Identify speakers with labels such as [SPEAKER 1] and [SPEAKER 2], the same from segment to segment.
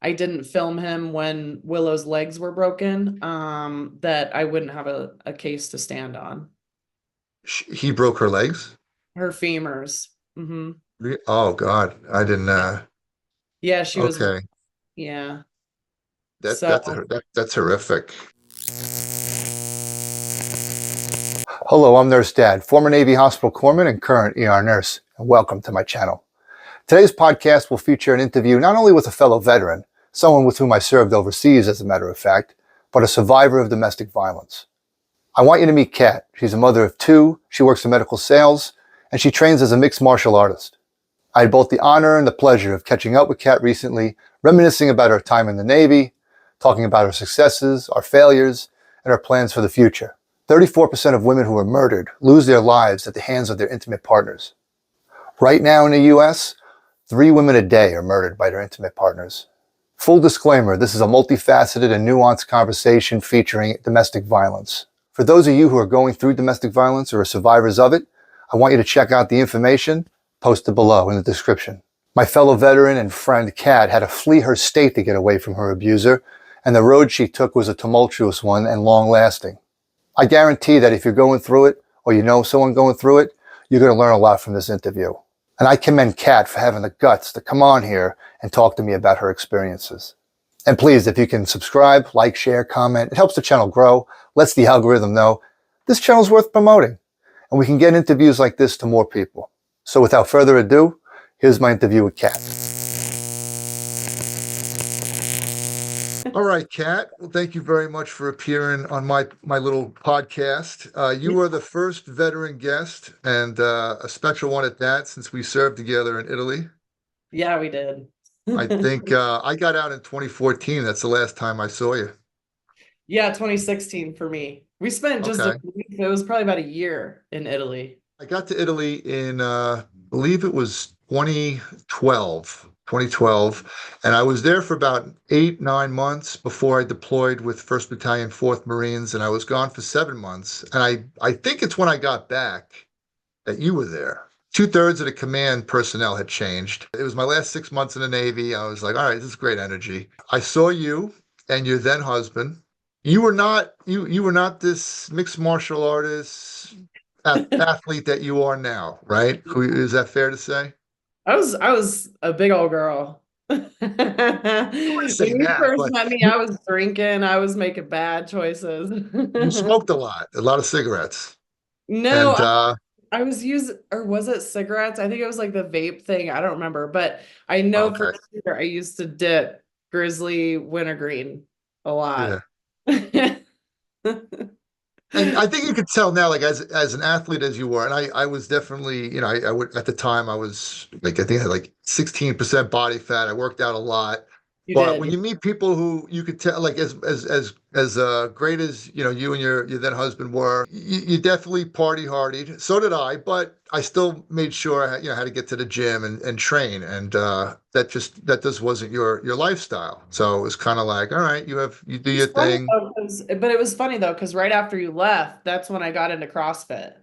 [SPEAKER 1] I didn't film him when Willow's legs were broken, that I wouldn't have a case to stand on.
[SPEAKER 2] He broke her legs?
[SPEAKER 1] Her femurs. Hmm.
[SPEAKER 2] Oh God, I didn't.
[SPEAKER 1] Yeah, she was,
[SPEAKER 2] Okay,
[SPEAKER 1] yeah.
[SPEAKER 2] that
[SPEAKER 1] So,
[SPEAKER 2] that's that's horrific. Hello, I'm Nurse Dad, former Navy hospital corpsman and current ER nurse, and welcome to my channel. Today's podcast will feature an interview not only with a fellow veteran, someone with whom I served overseas as a matter of fact, but a survivor of domestic violence. I want you to meet Kat. She's a mother of two, she works in medical sales, and she trains as a mixed martial artist. I had both the honor and the pleasure of catching up with Kat recently, reminiscing about her time in the Navy, talking about her successes, our failures, and our plans for the future. 34% of women who are murdered lose their lives at the hands of their intimate partners. Right now in the US, 3 women a day are murdered by their intimate partners. Full disclaimer, this is a multifaceted and nuanced conversation featuring domestic violence. For those of you who are going through domestic violence or are survivors of it, I want you to check out the information posted below in the description. My fellow veteran and friend Kat had to flee her state to get away from her abuser, and the road she took was a tumultuous one and long-lasting. I guarantee that if you're going through it, or you know someone going through it, you're going to learn a lot from this interview. And I commend Kat for having the guts to come on here and talk to me about her experiences. And please, if you can subscribe, like, share, comment, it helps the channel grow, lets the algorithm know this channel's worth promoting, and we can get interviews like this to more people. So without further ado, here's my interview with Kat. All right, Kat. Well, thank you very much for appearing on my little podcast. You are the first veteran guest, and a special one at that, since we served together in Italy.
[SPEAKER 1] yeah, we did.
[SPEAKER 2] I think I got out in 2014. That's the last time I saw you.
[SPEAKER 1] Yeah, 2016 for me. We spent just a
[SPEAKER 2] Okay.
[SPEAKER 1] week, it was probably about a year in Italy.
[SPEAKER 2] I got to Italy in, I believe it was 2012, and I was there for about 8, 9 months before I deployed with 1st Battalion, 4th Marines, and I was gone for 7 months. And I think it's when I got back that you were there. Two-thirds of the command personnel had changed. It was my last 6 months in the Navy. I was like, all right, this is great energy. I saw you and your then husband. You were not this mixed martial artist athlete that you are now, right? Is that fair to say?
[SPEAKER 1] I was a big old girl.
[SPEAKER 2] I wouldn't
[SPEAKER 1] When
[SPEAKER 2] say
[SPEAKER 1] you
[SPEAKER 2] that,
[SPEAKER 1] first
[SPEAKER 2] but
[SPEAKER 1] met me,
[SPEAKER 2] you,
[SPEAKER 1] I was drinking, I was making bad choices.
[SPEAKER 2] you smoked a lot of cigarettes.
[SPEAKER 1] No,
[SPEAKER 2] And
[SPEAKER 1] I was using, or was it cigarettes? I think it was like the vape thing. I don't remember, but I know for
[SPEAKER 2] okay,
[SPEAKER 1] sure I used to dip Grizzly Wintergreen a
[SPEAKER 2] yeah.
[SPEAKER 1] lot.
[SPEAKER 2] And I think you could tell now, like as an athlete as you were, and I was definitely, I would at the time I was like I think I had like 16% body fat. I worked out a lot.
[SPEAKER 1] You
[SPEAKER 2] But when
[SPEAKER 1] did.
[SPEAKER 2] you meet people who you could tell, like as great as you and your then husband were, you definitely party hardied. So did I, but I still made sure I had to get to the gym and train, and that just wasn't your lifestyle. So it was kind of like, all right, you do your
[SPEAKER 1] It's funny
[SPEAKER 2] thing.
[SPEAKER 1] though, but it was funny though, because right after you left, that's when I got into CrossFit.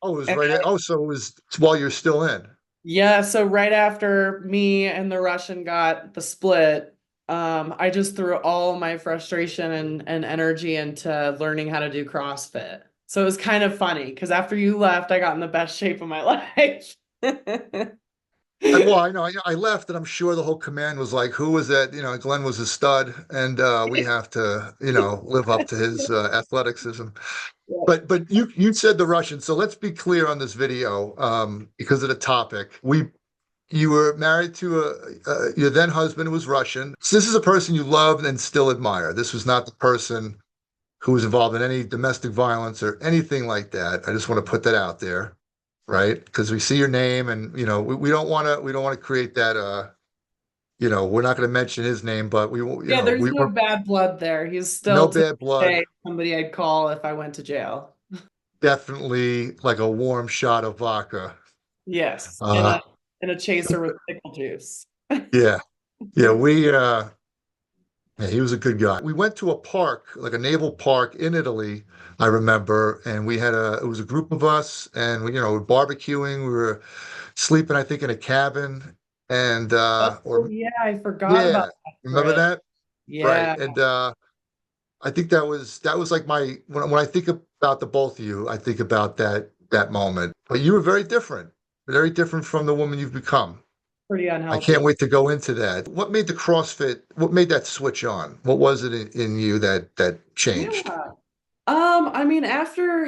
[SPEAKER 2] Oh, it was
[SPEAKER 1] And
[SPEAKER 2] right. Oh, so it was while you're still in.
[SPEAKER 1] yeah, so right after me and the Russian got the split, I just threw all my frustration and energy into learning how to do CrossFit. So it was kind of funny because after you left, I got in the best shape of my life.
[SPEAKER 2] Well, I know I left, and I'm sure the whole command was like, "Who was that?" Glenn was a stud, and we have to, live up to his athleticism. But you said the Russian, so let's be clear on this video, because of the topic. You were married to your then husband who was Russian. So this is a person you loved and still admire. This was not the person who was involved in any domestic violence or anything like that. I just want to put that out there, right? Because we see your name, and we don't want to create that. We're not going to mention his name, but
[SPEAKER 1] Yeah, there's
[SPEAKER 2] we
[SPEAKER 1] no
[SPEAKER 2] were
[SPEAKER 1] bad blood there. He's
[SPEAKER 2] no
[SPEAKER 1] still to
[SPEAKER 2] bad
[SPEAKER 1] this
[SPEAKER 2] blood.
[SPEAKER 1] day somebody I'd call if I went to jail.
[SPEAKER 2] Definitely like a warm shot of vodka.
[SPEAKER 1] Yes,
[SPEAKER 2] Uh,
[SPEAKER 1] and a chaser with pickle juice.
[SPEAKER 2] yeah, yeah, yeah, he was a good guy. We went to a park, like a naval park in Italy, I remember, and it was a group of us, and we were barbecuing. We were sleeping, I think, in a cabin. and
[SPEAKER 1] Oh
[SPEAKER 2] or
[SPEAKER 1] yeah, I forgot about
[SPEAKER 2] yeah,
[SPEAKER 1] that
[SPEAKER 2] remember
[SPEAKER 1] trip.
[SPEAKER 2] that? Right.
[SPEAKER 1] Yeah,
[SPEAKER 2] And I think that was like my when I think about the both of you, I think about that moment. But you were very different from the woman you've become.
[SPEAKER 1] pretty
[SPEAKER 2] I can't
[SPEAKER 1] unhealthy.
[SPEAKER 2] wait to go into that. What made the CrossFit? What made that switch on? What was it in you that changed?
[SPEAKER 1] Yeah. I mean, after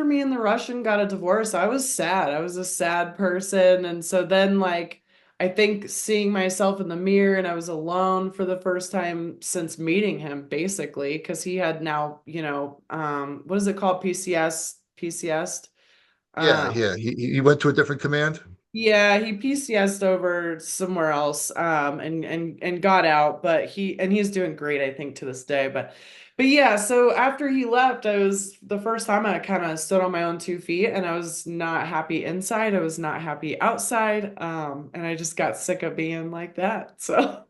[SPEAKER 1] me and the Russian got a divorce, I was sad. I was a sad person. And so then like I think seeing myself in the mirror and I was alone for the first time since meeting him, basically, because he had now, what is it called? PCS.
[SPEAKER 2] Yeah,
[SPEAKER 1] Um,
[SPEAKER 2] yeah. He went to a different command.
[SPEAKER 1] yeah, he PCS'd over somewhere else, and got out, but he's doing great, I think, to this day. But yeah, so after he left, I was the first time I kind of stood on my own 2 feet, and I was not happy inside, I was not happy outside, and I just got sick of being like that. So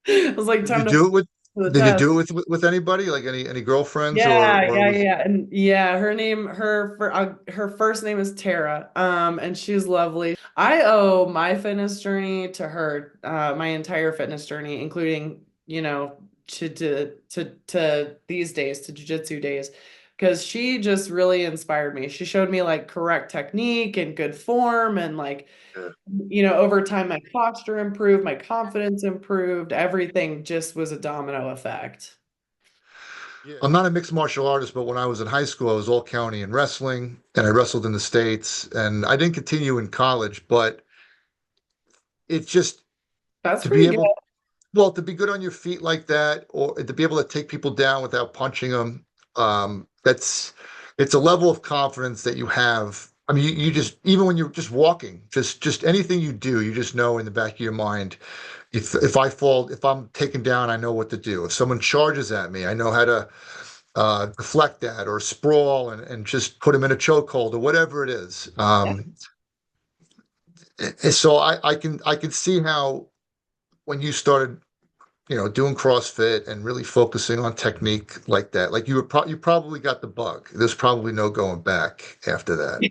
[SPEAKER 1] it was like
[SPEAKER 2] Did you
[SPEAKER 1] time to
[SPEAKER 2] do it with?
[SPEAKER 1] put the
[SPEAKER 2] Did you
[SPEAKER 1] test.
[SPEAKER 2] do it with anybody? Like any girlfriends or
[SPEAKER 1] Yeah,
[SPEAKER 2] was
[SPEAKER 1] yeah. And yeah, her first name is Tara. And she's lovely. I owe my fitness journey to her, my entire fitness journey, including, to these days, to jujitsu days, because she just really inspired me. She showed me like correct technique and good form and like,
[SPEAKER 2] yeah.
[SPEAKER 1] over time my posture improved, my confidence improved, everything just was a domino effect.
[SPEAKER 2] I'm not a mixed martial artist, but when I was in high school, I was all county in wrestling, and I wrestled in the States, and I didn't continue in college, but it's just
[SPEAKER 1] That's
[SPEAKER 2] to be
[SPEAKER 1] pretty good.
[SPEAKER 2] able, well, to be good on your feet like that, or to be able to take people down without punching them, that's it's a level of confidence that you have. I mean, you just even when you're just walking, just anything you do, you just know in the back of your mind, if I fall, if I'm taken down, I know what to do. If someone charges at me, I know how to deflect that or sprawl and just put them in a chokehold or whatever it is. So I can see how when you started, doing CrossFit and really focusing on technique like that, like you probably got the bug. There's probably no going back after that.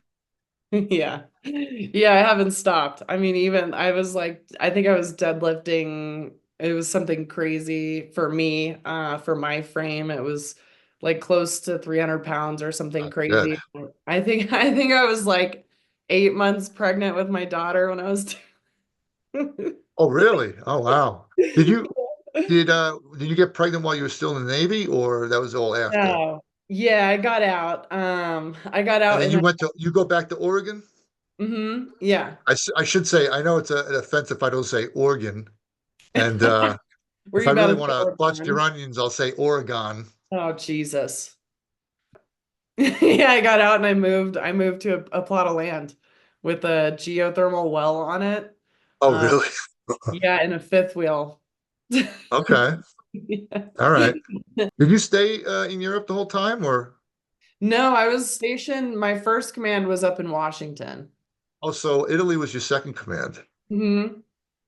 [SPEAKER 1] Yeah. Yeah, I haven't stopped. I mean, even I was like, I think I was deadlifting. It was something crazy for me, for my frame. It was like close to 300 pounds or something
[SPEAKER 2] Good.
[SPEAKER 1] crazy. I think I was like 8 months pregnant with my daughter when I was.
[SPEAKER 2] Oh, really? Oh, wow. Did you get pregnant while you were still in the Navy, or that was all after?
[SPEAKER 1] No. Yeah, I got out. I got
[SPEAKER 2] And
[SPEAKER 1] out
[SPEAKER 2] then
[SPEAKER 1] in a,
[SPEAKER 2] you go back to Oregon?
[SPEAKER 1] yeah.
[SPEAKER 2] I should say, I know it's an offense if I don't say Oregon. And
[SPEAKER 1] Were
[SPEAKER 2] if I
[SPEAKER 1] you
[SPEAKER 2] really
[SPEAKER 1] about to
[SPEAKER 2] want
[SPEAKER 1] say
[SPEAKER 2] to bust your
[SPEAKER 1] Oregon?
[SPEAKER 2] onions, I'll say Oregon.
[SPEAKER 1] Oh, Jesus. Yeah, I got out and I moved to a plot of land with a geothermal well on it.
[SPEAKER 2] Oh,
[SPEAKER 1] Uh,
[SPEAKER 2] really?
[SPEAKER 1] yeah, and a fifth wheel.
[SPEAKER 2] Okay.
[SPEAKER 1] Yeah.
[SPEAKER 2] All right. Did you stay in Europe the whole time, or
[SPEAKER 1] No, I was stationed. My first command was up in Washington.
[SPEAKER 2] also Italy was your second command?
[SPEAKER 1] hmm Yeah.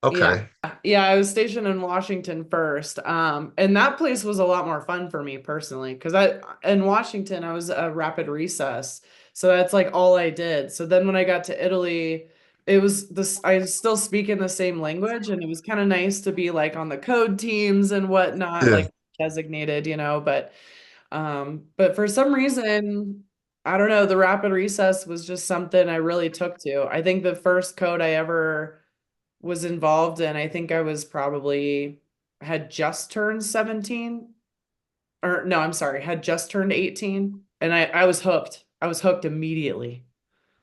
[SPEAKER 2] Okay.
[SPEAKER 1] Yeah, I was stationed in Washington first. And that place was a lot more fun for me personally, because in Washington I was a rapid recess. So that's like all I did. So then when I got to Italy, it was this I was still speaking the same language, and it was kind of nice to be like on the code teams and whatnot,
[SPEAKER 2] Yeah.
[SPEAKER 1] like designated, but for some reason, I don't know, the rapid recess was just something I really took to. I think the first code I ever was involved in, I think I was probably had just turned 17, or no, I'm sorry, had just turned 18, and I was hooked. I was hooked immediately.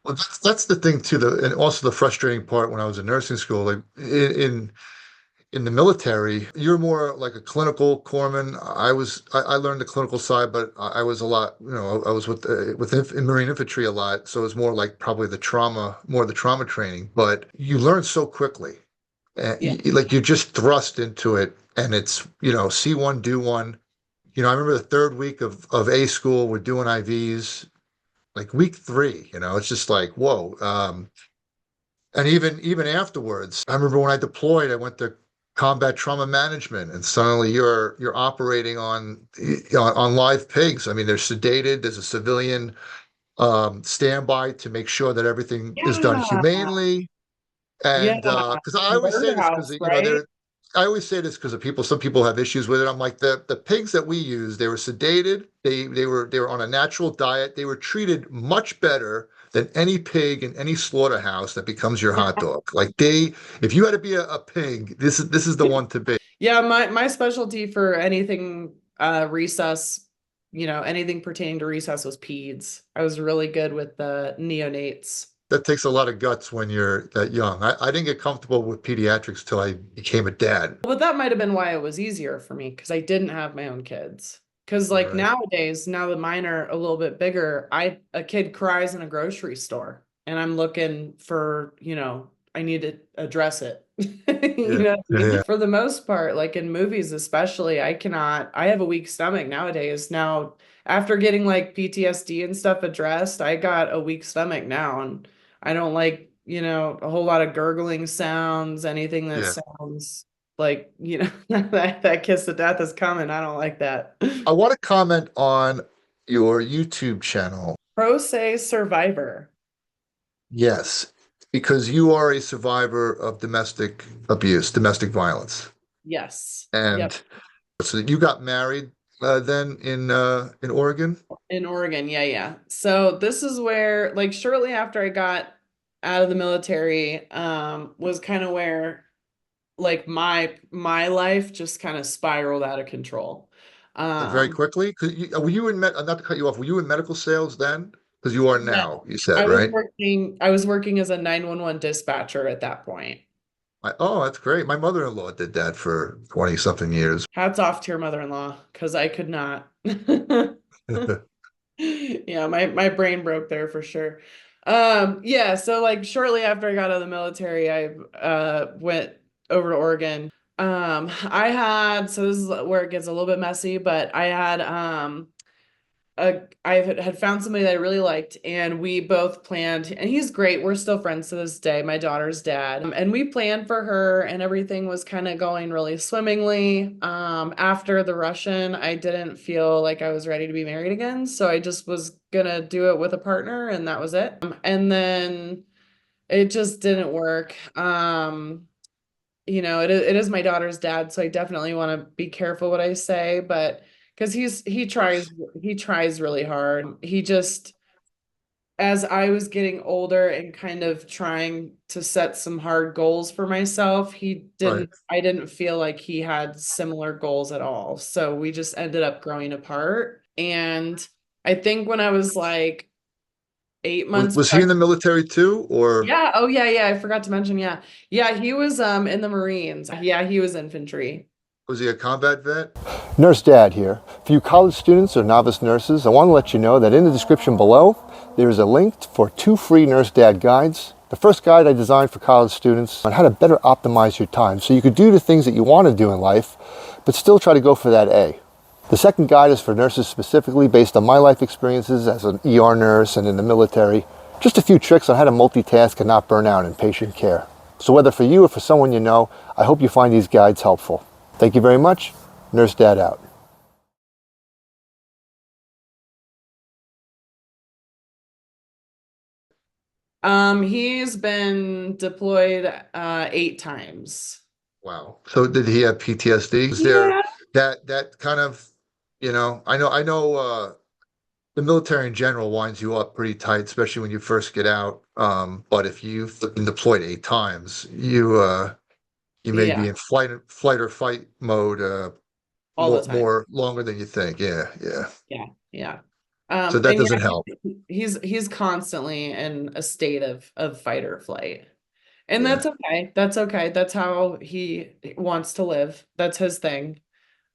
[SPEAKER 2] Well, that's the thing too. And also the frustrating part when I was in nursing school, like in the military, you're more like a clinical corpsman. I learned the clinical side, but I was a lot, I was in Marine infantry a lot, so it was more like probably more the trauma training. But you learn so quickly,
[SPEAKER 1] Yeah.
[SPEAKER 2] like you're just thrust into it, and it's see one, do one. I remember the third week of A school, we're doing IVs. Like week three, it's just like whoa. And even afterwards, I remember when I deployed, I went to combat trauma management, and suddenly you're operating on live pigs. I mean, they're sedated. There's a civilian standby to make sure that everything is done
[SPEAKER 1] Yeah.
[SPEAKER 2] humanely.
[SPEAKER 1] Yeah,
[SPEAKER 2] And because I always say this because
[SPEAKER 1] birdhouse,
[SPEAKER 2] you know
[SPEAKER 1] right?
[SPEAKER 2] they're I always say this because of people. Some people have issues with it. I'm like the pigs that we use. They were sedated. They were on a natural diet. They were treated much better than any pig in any slaughterhouse that becomes your hot dog. Like if you had to be a pig, this is the one to be.
[SPEAKER 1] Yeah, my specialty for anything recess, anything pertaining to recess was peds. I was really good with the neonates.
[SPEAKER 2] That takes a lot of guts when you're that young. I didn't get comfortable with pediatrics till I became a dad.
[SPEAKER 1] But that might have been why it was easier for me because I didn't have my own kids. Because like
[SPEAKER 2] Right.
[SPEAKER 1] nowadays, now that mine are a little bit bigger, a kid cries in a grocery store and I'm looking for, I need to address it. You
[SPEAKER 2] Yeah.
[SPEAKER 1] know what I
[SPEAKER 2] Yeah.
[SPEAKER 1] mean?
[SPEAKER 2] Yeah.
[SPEAKER 1] For the most part, like in movies especially, I have a weak stomach nowadays. Now, after getting like PTSD and stuff addressed, I got a weak stomach now and I don't like, a whole lot of gurgling sounds, anything that
[SPEAKER 2] Yeah.
[SPEAKER 1] sounds like, that kiss of death is coming. I don't like that.
[SPEAKER 2] I want to comment on your YouTube channel.
[SPEAKER 1] Pro se survivor.
[SPEAKER 2] Yes, because you are a survivor of domestic abuse, domestic violence,
[SPEAKER 1] Yes. Yep.
[SPEAKER 2] and so you got married then in Oregon.
[SPEAKER 1] In Oregon. Yeah, yeah. So this is where, like, shortly after I got out of the military, was kind of where like my life just kind of spiraled out of control.
[SPEAKER 2] Very
[SPEAKER 1] Um,
[SPEAKER 2] quickly, because were you in not to cut you off, were you in medical sales then? Because you are
[SPEAKER 1] no,
[SPEAKER 2] now, you said, right?
[SPEAKER 1] I was working as a 911 dispatcher at that point.
[SPEAKER 2] Oh, that's great. My mother-in-law did that for 20 something years.
[SPEAKER 1] Hats off to your mother-in-law, because I could not. Yeah, my brain broke there for sure. Yeah, so like shortly after I got out of the military, I went over to Oregon. I had so this is where it gets a little bit messy, but I had I had found somebody that I really liked, and we both planned, and he's great. We're still friends to this day, my daughter's dad. And we planned for her, and everything was kind of going really swimmingly. After the Russian, I didn't feel like I was ready to be married again, so I just was gonna do it with a partner, and that was it. And then it just didn't work. It is my daughter's dad, so I definitely want to be careful what I say, but because he tries really hard. He just as I was getting older and kind of trying to set some hard goals for myself,
[SPEAKER 2] Right.
[SPEAKER 1] I didn't feel like he had similar goals at all. So we just ended up growing apart. And I think when I was like 8 months
[SPEAKER 2] Was he in the
[SPEAKER 1] pregnant.
[SPEAKER 2] military too, or
[SPEAKER 1] Yeah. Oh, yeah. Yeah. I forgot to mention. Yeah. Yeah. He was in the Marines. Yeah. He was infantry.
[SPEAKER 2] was he a combat vet?
[SPEAKER 3] Nurse Dad here. For you college students or novice nurses, I want to let you know that in the description below, there is a link for 2 free Nurse Dad guides. The first guide I designed for college students on how to better optimize your time so you could do the things that you want to do in life, but still try to go for that A. The second guide is for nurses specifically based on my life experiences as an ER nurse and in the military. Just a few tricks on how to multitask and not burn out in patient care. So whether for you or for someone you know, I hope you find these guides helpful. Thank you very much. Nurse Dad out.
[SPEAKER 1] He's been deployed 8 times.
[SPEAKER 2] Wow. So did he have PTSD? Is there
[SPEAKER 1] Yeah.
[SPEAKER 2] that kind of, I know the military in general winds you up pretty tight, especially when you first get out. But if you've been deployed 8 times, you may be
[SPEAKER 1] Yeah.
[SPEAKER 2] in flight or fight mode
[SPEAKER 1] All the time.
[SPEAKER 2] more longer than you think. Yeah, yeah.
[SPEAKER 1] Yeah. Yeah.
[SPEAKER 2] So that
[SPEAKER 1] And
[SPEAKER 2] doesn't
[SPEAKER 1] yeah,
[SPEAKER 2] help.
[SPEAKER 1] he's constantly in a state of fight or flight. And
[SPEAKER 2] Yeah.
[SPEAKER 1] that's okay. That's okay. That's how he wants to live. That's his thing.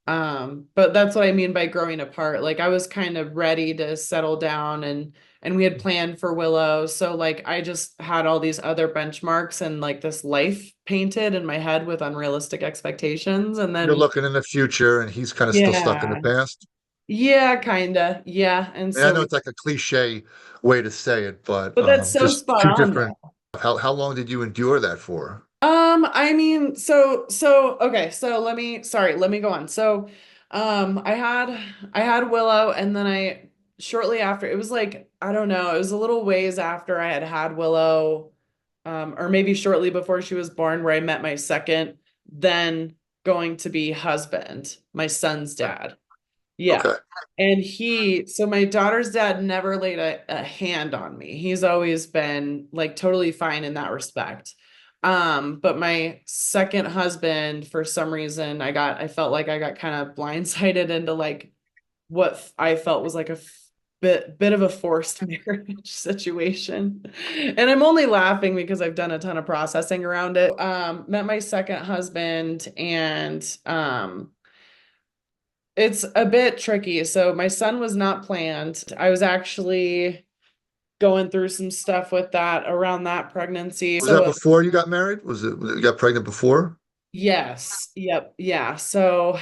[SPEAKER 1] But that's what I mean by growing apart. Like I was kind of ready to settle down and we had planned for Willow. So like I just had all these other benchmarks and like this life painted in my head with unrealistic expectations. And
[SPEAKER 2] You're
[SPEAKER 1] then
[SPEAKER 2] looking in the future and he's kind of still stuck in the
[SPEAKER 1] yeah,
[SPEAKER 2] past.
[SPEAKER 1] yeah, kinda. Yeah. And
[SPEAKER 2] And I
[SPEAKER 1] so
[SPEAKER 2] know it's like a cliche way to say it, but
[SPEAKER 1] but that's so
[SPEAKER 2] just
[SPEAKER 1] spot
[SPEAKER 2] two
[SPEAKER 1] on
[SPEAKER 2] different.
[SPEAKER 1] though.
[SPEAKER 2] How long did you endure that for?
[SPEAKER 1] I mean, okay, so let me go on. So, I had Willow, and then shortly after, it was like, I don't know, it was a little ways after I had Willow. or maybe shortly before she was born, where I met my second, then going to be husband, my son's dad. Yeah.
[SPEAKER 2] Okay.
[SPEAKER 1] And so my daughter's dad never laid a hand on me. He's always been like totally fine in that respect. But my second husband, for some reason, I felt like I got kind of blindsided into like what I felt was like a bit of a forced marriage situation. And I'm only laughing because I've done a ton of processing around it. Met my second husband, and it's a bit tricky. So my son was not planned. I was actually going through some stuff with that around that pregnancy.
[SPEAKER 2] Was that
[SPEAKER 1] So
[SPEAKER 2] before you got married? You got pregnant before?
[SPEAKER 1] yes, yep, yeah. So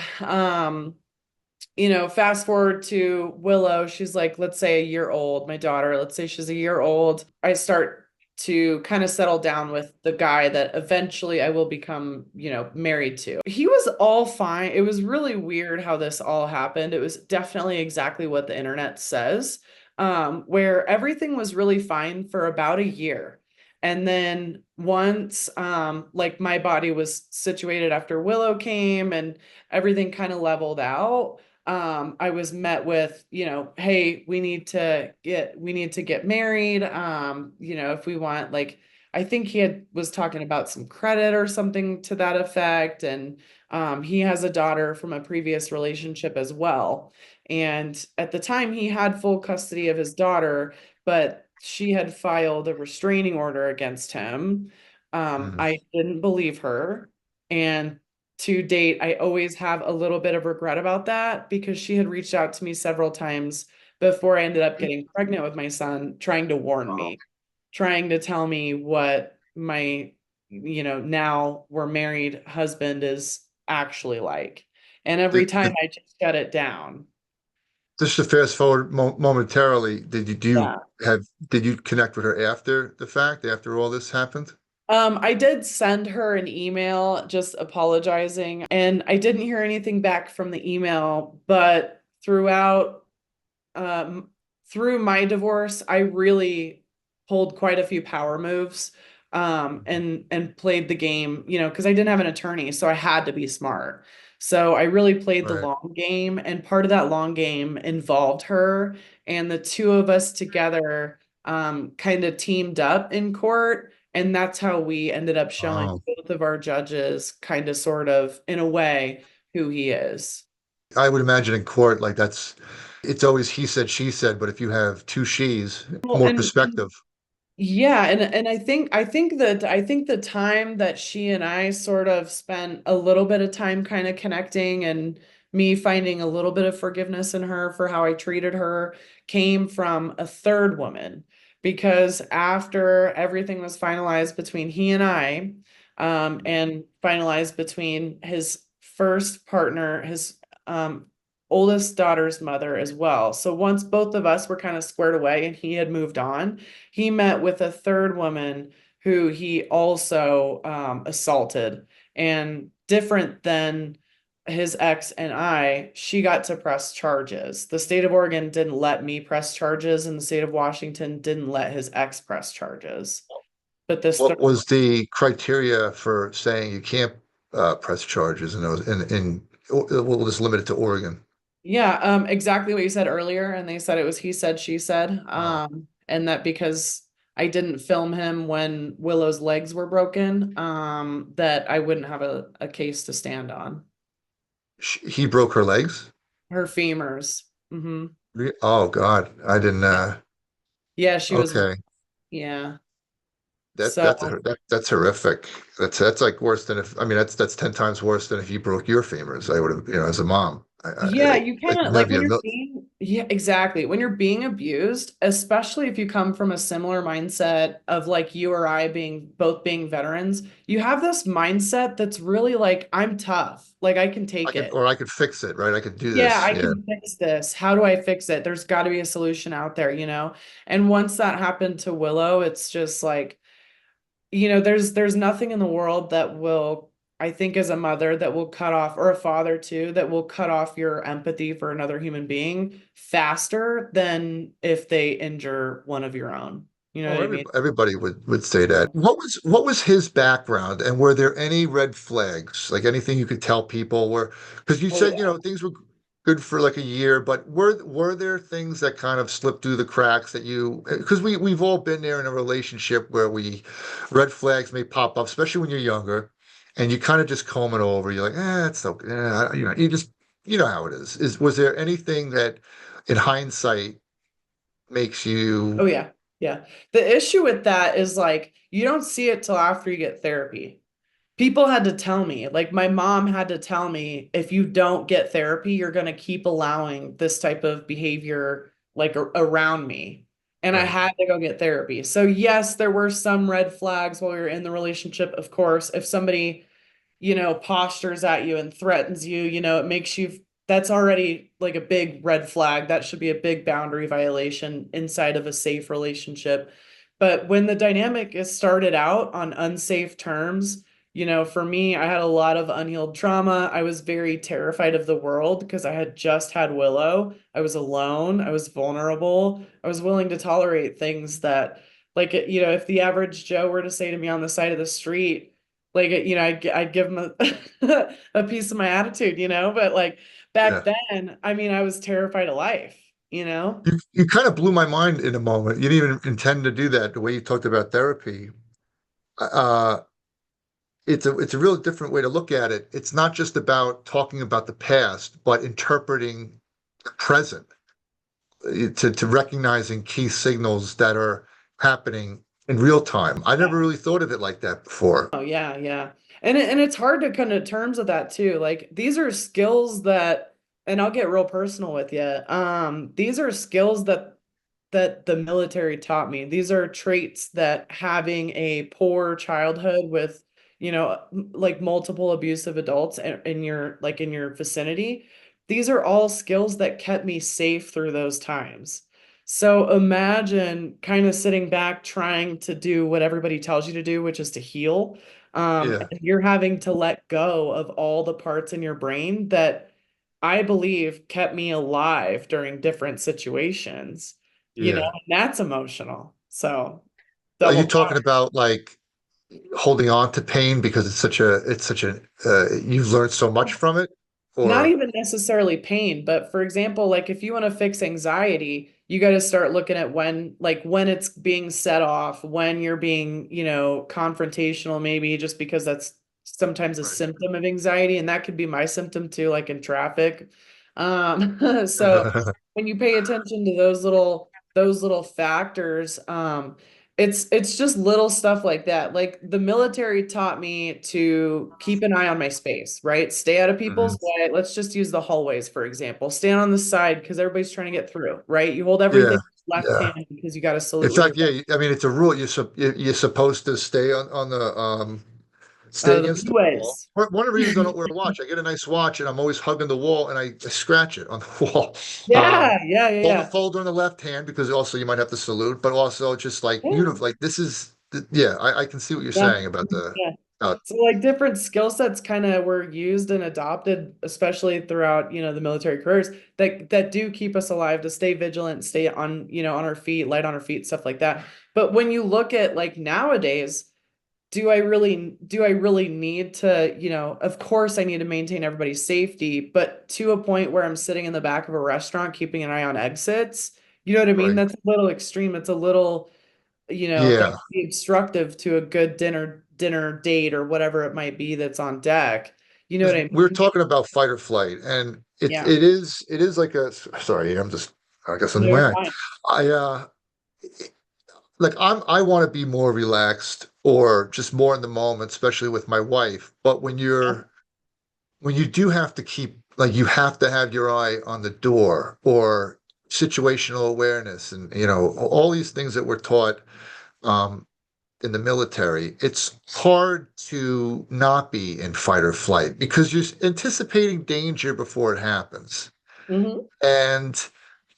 [SPEAKER 1] fast forward to Willow, she's like, let's say a year old, my daughter, let's say she's a year old. I start to kind of settle down with the guy that eventually I will become, married to. He was all fine. It was really weird how this all happened. It was definitely exactly what the internet says, where everything was really fine for about a year. And then once, like my body was situated after Willow came and everything kind of leveled out, I was met with, hey, we need to get married. If we want, like, I think was talking about some credit or something to that effect. And he has a daughter from a previous relationship as well. And at the time he had full custody of his daughter, but she had filed a restraining order against him.
[SPEAKER 2] Mhm.
[SPEAKER 1] I didn't believe her. And to date, I always have a little bit of regret about that because she had reached out to me several times before I ended up getting pregnant with my son, trying to warn
[SPEAKER 2] Oh,
[SPEAKER 1] me, trying to tell me what my, now we're married husband is actually like. And every time I just shut it down.
[SPEAKER 2] just to fast forward momentarily,
[SPEAKER 1] Yeah.
[SPEAKER 2] did you connect with her after the fact, after all this happened?
[SPEAKER 1] I did send her an email just apologizing, and I didn't hear anything back from the email, but um, through my divorce, I really pulled quite a few power moves, and played the game, because I didn't have an attorney, so I had to be smart. So I really played the
[SPEAKER 2] Right.
[SPEAKER 1] long game, and part of that long game involved her, and the two of us together kind of teamed up in court, and that's how we ended up showing
[SPEAKER 2] Oh,
[SPEAKER 1] both of our judges kind of sort of in a way who he is.
[SPEAKER 2] I would imagine in court, like it's always he said, she said, but if you have two she's,
[SPEAKER 1] Well,
[SPEAKER 2] more
[SPEAKER 1] and
[SPEAKER 2] perspective.
[SPEAKER 1] yeah, and I think the time that she and I sort of spent a little bit of time kind of connecting, and me finding a little bit of forgiveness in her for how I treated her, came from a third woman. Because after everything was finalized between he and I, and finalized between his first partner, his oldest daughter's mother as well. So once both of us were kind of squared away and he had moved on, he met with a third woman who he also assaulted. And different than his ex and I, she got to press charges. The state of Oregon didn't let me press charges, and the state of Washington didn't let his ex press charges. But this third,
[SPEAKER 2] What was the criteria for saying you can't press charges in those we'll just limit it to Oregon?
[SPEAKER 1] yeah, exactly what you said earlier. And they said it was he said, she said.
[SPEAKER 2] Oh.
[SPEAKER 1] And that because I didn't film him when Willow's legs were broken, that I wouldn't have a case to stand on.
[SPEAKER 2] He broke her legs?
[SPEAKER 1] Her femurs. Hmm.
[SPEAKER 2] Oh God, I didn't
[SPEAKER 1] Yeah. Yeah, she was,
[SPEAKER 2] okay.
[SPEAKER 1] yeah.
[SPEAKER 2] That
[SPEAKER 1] So,
[SPEAKER 2] that's that's horrific. That's like worse than if I mean that's 10 times worse than if you broke your femurs. I would have, as a mom.
[SPEAKER 1] yeah, you
[SPEAKER 2] It
[SPEAKER 1] kind
[SPEAKER 2] could
[SPEAKER 1] of
[SPEAKER 2] never
[SPEAKER 1] like
[SPEAKER 2] be
[SPEAKER 1] when
[SPEAKER 2] a
[SPEAKER 1] you're
[SPEAKER 2] mil
[SPEAKER 1] being, yeah, exactly. When you're being abused, especially if you come from a similar mindset of like you or I being veterans, you have this mindset that's really like, I'm tough, like I can take it.
[SPEAKER 2] I could fix it, right? I could do
[SPEAKER 1] Yeah,
[SPEAKER 2] this.
[SPEAKER 1] I
[SPEAKER 2] Yeah.
[SPEAKER 1] can fix this. How do I fix it? There's got to be a solution out there, you know? And once that happened to Willow, it's just like, there's nothing in the world that will, I think, as a mother, that will cut off, or a father too, that will cut off your empathy for another human being faster than if they injure one of your own. You know
[SPEAKER 3] Oh,
[SPEAKER 1] what I mean?
[SPEAKER 3] everybody would say that. What was his background, and were there any red flags, like anything you could tell people? Were because you
[SPEAKER 1] Oh
[SPEAKER 3] said
[SPEAKER 1] yeah.
[SPEAKER 3] things were good for like a year, but were there things that kind of slipped through the cracks that you because we've all been there in a relationship where we red flags may pop up, especially when you're younger, and you kind of just comb it over. You're like, it's okay, you know how it is. Was there anything that, in hindsight, makes
[SPEAKER 1] Oh
[SPEAKER 3] you?
[SPEAKER 1] yeah. Yeah. The issue with that is like you don't see it till after you get therapy. People had to tell me, like my mom had to tell me, if you don't get therapy, you're going to keep allowing this type of behavior like around me. And I
[SPEAKER 3] Right.
[SPEAKER 1] had to go get therapy. So yes, there were some red flags while we were in the relationship, of course. If somebody postures at you and threatens you, it makes you, that's already like a big red flag. That should be a big boundary violation inside of a safe relationship. But when the dynamic is started out on unsafe terms, for me, I had a lot of unhealed trauma. I was very terrified of the world because I had just had Willow. I was alone. I was vulnerable. I was willing to tolerate things that, like, if the average Joe were to say to me on the side of the street, like I'd give him a piece of my attitude, but like back
[SPEAKER 3] Yeah.
[SPEAKER 1] then, I mean, I was terrified of life.
[SPEAKER 3] You kind of blew my mind in a moment. You didn't even intend to do that. The way you talked about therapy, uh, it's a real different way to look at it. It's not just about talking about the past, but interpreting the present, to recognizing key signals that are happening in real time. I
[SPEAKER 1] Yeah.
[SPEAKER 3] never really thought of it like that before.
[SPEAKER 1] Oh yeah, yeah. And it's hard to come to terms with that too. Like these are skills that, and I'll get real personal with you. These are skills that the military taught me. These are traits that having a poor childhood with, like multiple abusive adults in your vicinity, these are all skills that kept me safe through those times. So imagine kind of sitting back trying to do what everybody tells you to do, which is to heal.
[SPEAKER 3] Yeah,
[SPEAKER 1] And you're having to let go of all the parts in your brain that I believe kept me alive during different situations,
[SPEAKER 3] yeah.
[SPEAKER 1] and that's emotional. So
[SPEAKER 3] Are you
[SPEAKER 1] double
[SPEAKER 3] talking
[SPEAKER 1] down.
[SPEAKER 3] about like holding on to pain because it's such a you've learned so much from it,
[SPEAKER 1] Not
[SPEAKER 3] or
[SPEAKER 1] even necessarily pain, but for example, like if you want to fix anxiety, you got to start looking at when it's being set off, when you're being, confrontational, maybe just because that's sometimes a
[SPEAKER 3] right.
[SPEAKER 1] symptom of anxiety. And that could be my symptom too, like in traffic. So when you pay attention to those little factors, it's just little stuff like that. Like the military taught me to keep an eye on my space, right? Stay out of
[SPEAKER 3] Mhm.
[SPEAKER 1] people's way. Let's just use the hallways, for example. Stand on the side because everybody's trying to get through, right? You hold
[SPEAKER 3] Yeah,
[SPEAKER 1] everything left
[SPEAKER 3] yeah.
[SPEAKER 1] hand because you got to
[SPEAKER 3] In
[SPEAKER 1] salute with your
[SPEAKER 3] fact, yeah, I mean, it's a rule. You're supposed to stay on the stay
[SPEAKER 1] the
[SPEAKER 3] against the wall.
[SPEAKER 1] leeways.
[SPEAKER 3] One of the reasons I don't wear a watch, I get a nice watch and I'm always hugging the wall and I scratch it on the wall.
[SPEAKER 1] Yeah, yeah, yeah,
[SPEAKER 3] Hold the
[SPEAKER 1] yeah.
[SPEAKER 3] folder on the left hand because also you might have to salute, but also just like
[SPEAKER 1] Yeah.
[SPEAKER 3] like this is yeah, I can see what you're
[SPEAKER 1] Yeah.
[SPEAKER 3] saying about the
[SPEAKER 1] Yeah.
[SPEAKER 3] uh,
[SPEAKER 1] So like different skill sets kind of were used and adopted, especially throughout, the military careers that do keep us alive to stay vigilant, stay on, on our feet, light on our feet, stuff like that. But when you look at like nowadays, do I really need to, of course I need to maintain everybody's safety, but to a point where I'm sitting in the back of a restaurant keeping an eye on exits, you know what I mean?
[SPEAKER 3] right.
[SPEAKER 1] That's a little extreme. It's a little, that
[SPEAKER 3] Yeah.
[SPEAKER 1] could be obstructive to a good dinner date or whatever it might be that's on deck. You know what
[SPEAKER 3] Because
[SPEAKER 1] I
[SPEAKER 3] we're
[SPEAKER 1] mean?
[SPEAKER 3] talking about fight or flight, and it
[SPEAKER 1] Yeah.
[SPEAKER 3] it is like a sorry, I'm just I guess
[SPEAKER 1] No,
[SPEAKER 3] in
[SPEAKER 1] you're
[SPEAKER 3] my eye.
[SPEAKER 1] fine.
[SPEAKER 3] I like I want to be more relaxed or just more in the moment, especially with my wife. But
[SPEAKER 1] Yeah.
[SPEAKER 3] when you do have to keep like you have to have your eye on the door or situational awareness and all these things that we're taught um, in the military, it's hard to not be in fight or flight because you're anticipating danger before it happens.
[SPEAKER 1] Hmm.
[SPEAKER 3] And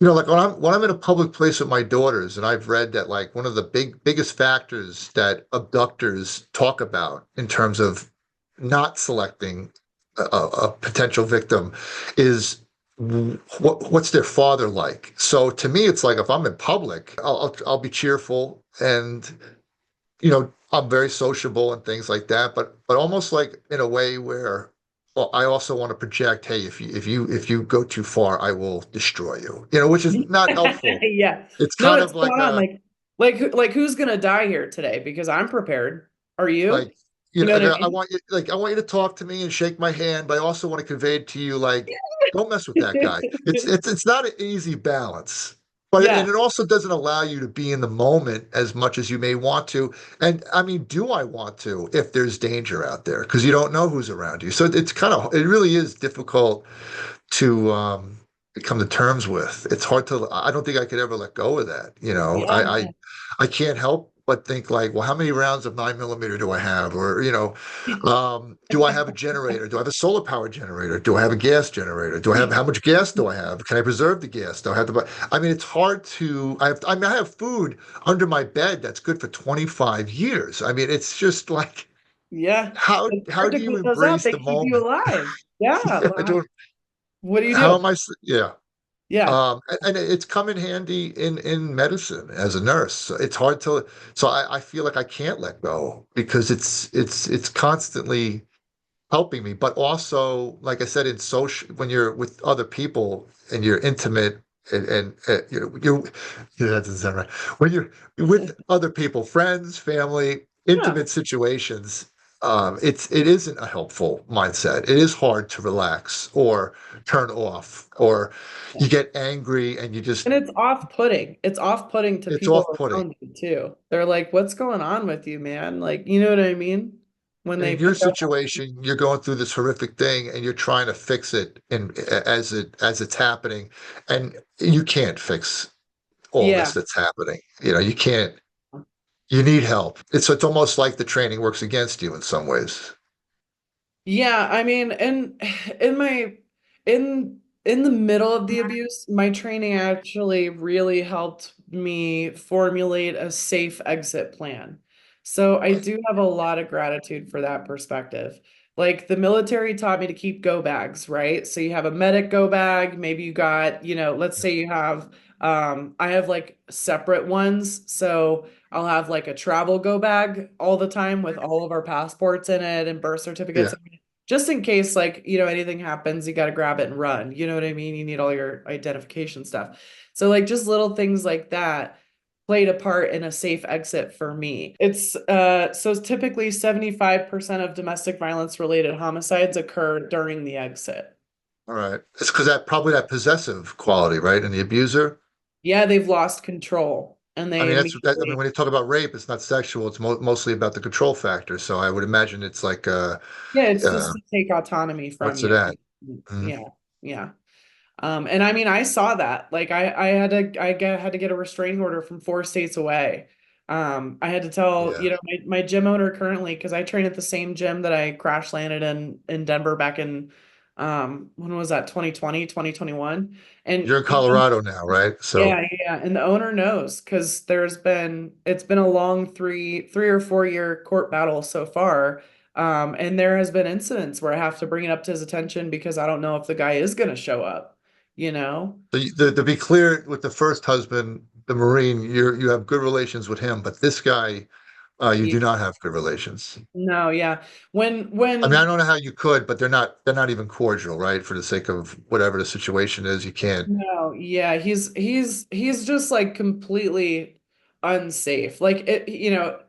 [SPEAKER 3] like when I'm in a public place with my daughters, and I've read that like one of the biggest factors that abductors talk about in terms of not selecting a potential victim is what's their father like? So to me, it's like if I'm in public, I'll be cheerful and I'm very sociable and things like that, but almost like in a way where, well, I also want to project, hey, if you go too far, I will destroy you. Which is not helpful.
[SPEAKER 1] Yeah.
[SPEAKER 3] It's
[SPEAKER 1] No,
[SPEAKER 3] kind
[SPEAKER 1] it's
[SPEAKER 3] of like
[SPEAKER 1] spot on.
[SPEAKER 3] a
[SPEAKER 1] Like who's gonna die here today? Because I'm prepared. Are you?
[SPEAKER 3] like
[SPEAKER 1] You know what I
[SPEAKER 3] I
[SPEAKER 1] mean?
[SPEAKER 3] want you I want you to talk to me and shake my hand, but I also want to convey to you like don't mess with that guy. It's not an easy balance. But
[SPEAKER 1] Yeah.
[SPEAKER 3] and it also doesn't allow you to be in the moment as much as you may want to. And I mean, do I want to if there's danger out there? Because you don't know who's around you. So it really is difficult to come to terms with. It's hard to. I don't think I could ever let go of that.
[SPEAKER 1] Yeah, no.
[SPEAKER 3] I can't help but think like, well, how many rounds of 9 millimeter do I have? Or do I have a generator? Do I have a solar power generator? Do I have a gas generator? Do I have how much gas do I have? Can I preserve the gas? Do I have to buy? I mean, it's hard to. I have food under my bed that's good for 25 years. I mean, it's just like
[SPEAKER 1] Yeah. It's
[SPEAKER 3] how
[SPEAKER 1] hard
[SPEAKER 3] do
[SPEAKER 1] to
[SPEAKER 3] you
[SPEAKER 1] put those out.
[SPEAKER 3] embrace
[SPEAKER 1] They
[SPEAKER 3] the
[SPEAKER 1] keep you
[SPEAKER 3] moment?
[SPEAKER 1] alive. Yeah.
[SPEAKER 3] I don't.
[SPEAKER 1] What do you
[SPEAKER 3] How
[SPEAKER 1] do?
[SPEAKER 3] am I? Yeah.
[SPEAKER 1] Yeah.
[SPEAKER 3] And it's come in handy in medicine as a nurse. So it's hard to. So I feel like I can't let go because it's constantly helping me. But also, like I said, in social when you're with other people and you're intimate and yeah, that doesn't sound right. When you're with other people, friends, family,
[SPEAKER 1] Yeah.
[SPEAKER 3] intimate situations, it isn't a helpful mindset. It is hard to relax or turn off, or you get angry and you just
[SPEAKER 1] And it's off-putting. It's off-putting to
[SPEAKER 3] it's
[SPEAKER 1] people
[SPEAKER 3] off-putting.
[SPEAKER 1] around you too. They're like, what's going on with you, man? Like, you know what I mean? When
[SPEAKER 3] And
[SPEAKER 1] they
[SPEAKER 3] in your
[SPEAKER 1] pick up.
[SPEAKER 3] situation, you're going through this horrific thing and you're trying to fix it and as it's happening, and you can't fix all
[SPEAKER 1] Yeah.
[SPEAKER 3] this that's happening. You can't. You need help. It's almost like the training works against you in some ways.
[SPEAKER 1] Yeah, I mean, and in my in the middle of the abuse, my training actually really helped me formulate a safe exit plan. So I
[SPEAKER 3] Right.
[SPEAKER 1] do have a lot of gratitude for that perspective. Like the military taught me to keep go bags, right? So you have a medic go bag, maybe you got, let's say you have I have like separate ones. So I'll have like a travel go bag all the time with all of our passports in it and birth certificates,
[SPEAKER 3] Yeah.
[SPEAKER 1] just in case, like, anything happens, you got to grab it and run. You know what I mean? You need all your identification stuff. So, like, just little things like that played a part in a safe exit for me. So typically 75% of domestic violence related homicides occur during the exit.
[SPEAKER 3] All right. It's because that possessive quality, right? And the abuser.
[SPEAKER 1] Yeah, they've lost control and
[SPEAKER 3] I
[SPEAKER 1] they
[SPEAKER 3] mean, I mean,
[SPEAKER 1] immediately,
[SPEAKER 3] when you talk about rape, it's not sexual. It's mostly about the control factor. So I would imagine it's like,
[SPEAKER 1] yeah, it's just to take autonomy from
[SPEAKER 3] what's it
[SPEAKER 1] you.
[SPEAKER 3] at? Mhm.
[SPEAKER 1] Yeah, yeah. And I mean, I saw that. Like, had to get a restraining order from 4 states away. I had to tell,
[SPEAKER 3] Yeah.
[SPEAKER 1] my gym owner currently, because I train at the same gym that I crash landed in Denver back in, when was that? 2020, 2021. And
[SPEAKER 3] You're in Colorado now, right? So
[SPEAKER 1] yeah, yeah, and the owner knows because it's been a long 3 or 4 year court battle so far. And there has been incidents where I have to bring it up to his attention because I don't know if the guy is going to show up, you know?
[SPEAKER 3] to be clear, with the first husband, the Marine, you have good relations with him, but this guy, you
[SPEAKER 1] Yeah,
[SPEAKER 3] do not have good relations.
[SPEAKER 1] no, yeah.
[SPEAKER 3] I mean, I
[SPEAKER 1] When
[SPEAKER 3] don't know how you could, but they're not even cordial, right? For the sake of whatever the situation is, you can't.
[SPEAKER 1] No, yeah, he's just like completely unsafe. Like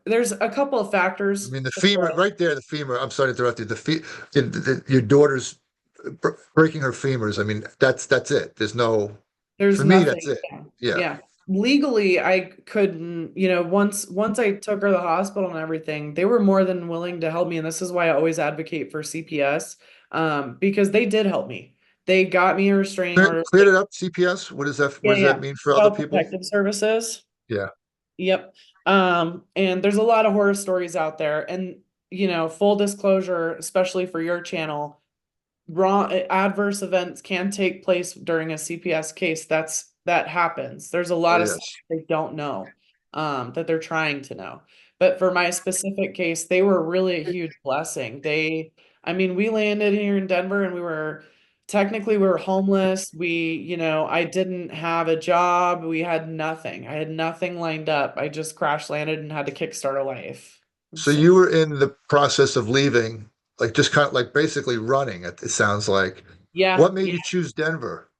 [SPEAKER 1] there's a couple of
[SPEAKER 3] I
[SPEAKER 1] factors
[SPEAKER 3] mean, the
[SPEAKER 1] to
[SPEAKER 3] femur,
[SPEAKER 1] throw.
[SPEAKER 3] right there, the femur. I'm sorry to interrupt you. Your daughter's breaking her femurs. I mean, that's it. There's no,
[SPEAKER 1] There's
[SPEAKER 3] for me, that's
[SPEAKER 1] nothing.
[SPEAKER 3] it.
[SPEAKER 1] Yeah.
[SPEAKER 3] Yeah.
[SPEAKER 1] Yeah. Legally, I couldn't, once I took her to the hospital and everything, they were more than willing to help me. And this is why I always advocate for CPS, because they did help me. They got me a restraining order.
[SPEAKER 3] Cleared it up. CPS. What
[SPEAKER 1] Yeah,
[SPEAKER 3] does that
[SPEAKER 1] yeah.
[SPEAKER 3] mean for other
[SPEAKER 1] Child
[SPEAKER 3] people?
[SPEAKER 1] Protective Services.
[SPEAKER 3] Yeah.
[SPEAKER 1] Yep. And there's a lot of horror stories out there. And, full disclosure, especially for your channel, wrong adverse events can take place during a CPS case. That happens. There's a
[SPEAKER 3] Oh
[SPEAKER 1] lot of stuff
[SPEAKER 3] yes.
[SPEAKER 1] they don't know, that they're trying to know. But for my specific case, they were really a huge blessing. I mean, we landed here in Denver and we were technically we were homeless. I didn't have a job. We had nothing. I had nothing lined up. I just crash landed and had to kickstart a life.
[SPEAKER 2] So
[SPEAKER 1] So,
[SPEAKER 2] you were in the process of leaving, like just kind of like basically running, it sounds like.
[SPEAKER 1] yeah,
[SPEAKER 2] What made
[SPEAKER 1] yeah.
[SPEAKER 2] you choose Denver?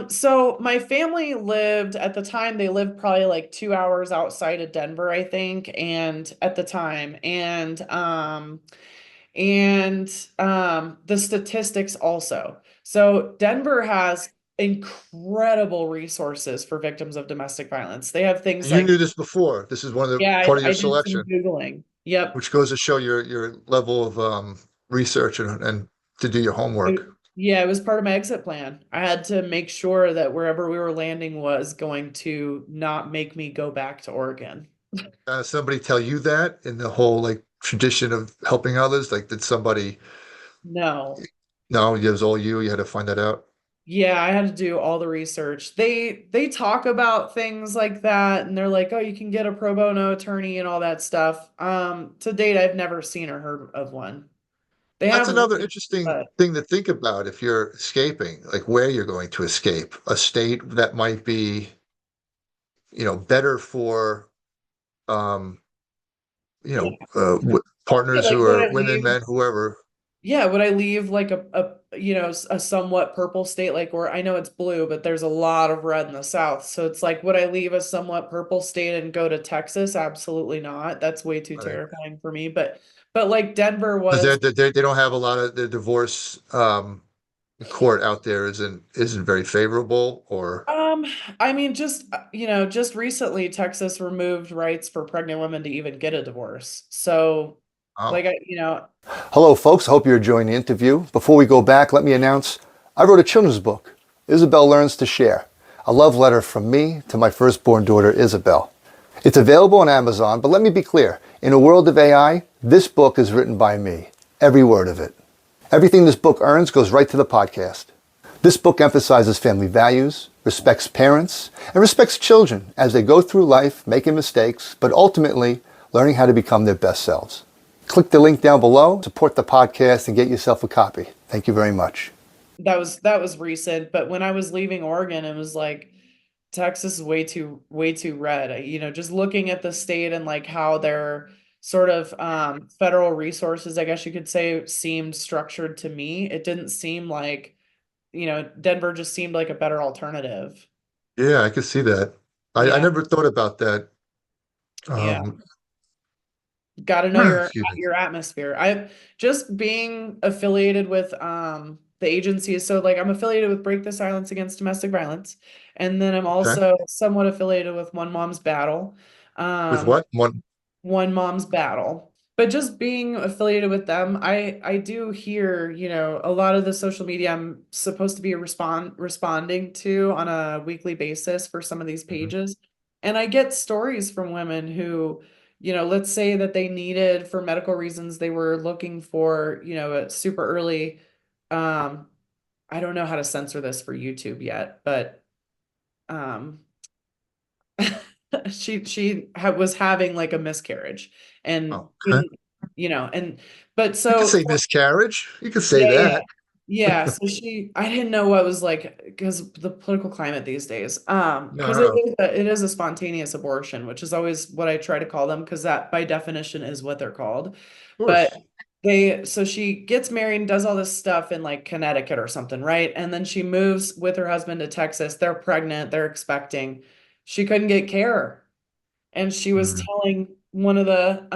[SPEAKER 1] So my family lived at the time, they lived probably like 2 hours outside of Denver, I think, and at the time. The statistics also. So Denver has incredible resources for victims of domestic violence. They have things
[SPEAKER 2] And you
[SPEAKER 1] like,
[SPEAKER 2] knew this before. This is one of the
[SPEAKER 1] yeah,
[SPEAKER 2] part of
[SPEAKER 1] I
[SPEAKER 2] your
[SPEAKER 1] did some
[SPEAKER 2] selection,
[SPEAKER 1] Googling. Yep.
[SPEAKER 2] which goes to show your level of research and to do your homework.
[SPEAKER 1] Yeah, it was part of my exit plan. I had to make sure that wherever we were landing was going to not make me go back to Oregon.
[SPEAKER 2] Somebody tell you that in the whole like tradition of helping others? Like, did somebody?
[SPEAKER 1] No.
[SPEAKER 2] No, it was all you. You had to find that out.
[SPEAKER 1] Yeah, I had to do all the research. They talk about things like that and they're like, "Oh, you can get a pro bono attorney and all that stuff." To date, I've never seen or heard of one. They
[SPEAKER 2] That's
[SPEAKER 1] have
[SPEAKER 2] another
[SPEAKER 1] rates,
[SPEAKER 2] interesting
[SPEAKER 1] but
[SPEAKER 2] thing to think about if you're escaping, like where you're going to escape. A state that might be, better for, um,
[SPEAKER 1] yeah. Yeah,
[SPEAKER 2] partners
[SPEAKER 1] like
[SPEAKER 2] who
[SPEAKER 1] would
[SPEAKER 2] are
[SPEAKER 1] I
[SPEAKER 2] women,
[SPEAKER 1] leave?
[SPEAKER 2] men, whoever.
[SPEAKER 1] Yeah, would I leave like a somewhat purple state like where I know it's blue, but there's a lot of red in the south. So it's like, would I leave a somewhat purple state and go to Texas? Absolutely not. That's way too
[SPEAKER 2] Right.
[SPEAKER 1] terrifying for me. But like Denver
[SPEAKER 2] Because
[SPEAKER 1] was,
[SPEAKER 2] they don't have a lot of the divorce court out there isn't very favorable or
[SPEAKER 1] um, I mean, just recently Texas removed rights for pregnant women to even get a divorce. So
[SPEAKER 2] oh.
[SPEAKER 1] like I.
[SPEAKER 3] Hello, folks. I hope you're enjoying the interview. Before we go back, let me announce I wrote a children's book, Isabel Learns to Share, a love letter from me to my firstborn daughter, Isabel. It's available on Amazon, but let me be clear. In a world of AI, this book is written by me, every word of it. Everything this book earns goes right to the podcast. This book emphasizes family values, respects parents, and respects children as they go through life making mistakes, but ultimately learning how to become their best selves. Click the link down below, support the podcast, and get yourself a copy. Thank you very much.
[SPEAKER 1] That was recent, but when I was leaving Oregon, it was like Texas is way too red. Just looking at the state and like how their sort of federal resources, I guess you could say, seemed structured to me. It didn't seem like, Denver just seemed like a better alternative.
[SPEAKER 2] Yeah, I could see that. I
[SPEAKER 1] Yeah.
[SPEAKER 2] never thought about that.
[SPEAKER 1] Yeah.
[SPEAKER 2] Um,
[SPEAKER 1] Got to know your
[SPEAKER 2] excuse me.
[SPEAKER 1] your atmosphere. I just being affiliated with the agencies. So like I'm affiliated with Break the Silence Against Domestic Violence, and then I'm
[SPEAKER 2] Okay.
[SPEAKER 1] also somewhat affiliated with One Mom's Battle.
[SPEAKER 2] With
[SPEAKER 1] Um,
[SPEAKER 2] what? One.
[SPEAKER 1] One Mom's Battle. But just being affiliated with them, I do hear, a lot of the social media I'm supposed to be responding to on a weekly basis for some of these
[SPEAKER 2] Mhm.
[SPEAKER 1] pages. And I get stories from women who, let's say that they needed for medical reasons, they were looking for, a super early um I don't know how to censor this for YouTube yet, but um was having like a miscarriage and
[SPEAKER 2] Oh, okay.
[SPEAKER 1] couldn't, and but
[SPEAKER 2] You could
[SPEAKER 1] so
[SPEAKER 2] say miscarriage. You could say
[SPEAKER 1] yeah, yeah,
[SPEAKER 2] that.
[SPEAKER 1] yeah. So I didn't know what was like because the political climate these days.
[SPEAKER 2] No,
[SPEAKER 1] Because
[SPEAKER 2] no,
[SPEAKER 1] it is a spontaneous abortion, which is always what I try to call them because that by definition is what they're called.
[SPEAKER 2] of
[SPEAKER 1] But
[SPEAKER 2] course.
[SPEAKER 1] so she gets married and does all this stuff in like Connecticut or something, right? And then she moves with her husband to Texas. They're pregnant, they're expecting. She couldn't get care. And she was
[SPEAKER 2] Mhm.
[SPEAKER 1] telling one of the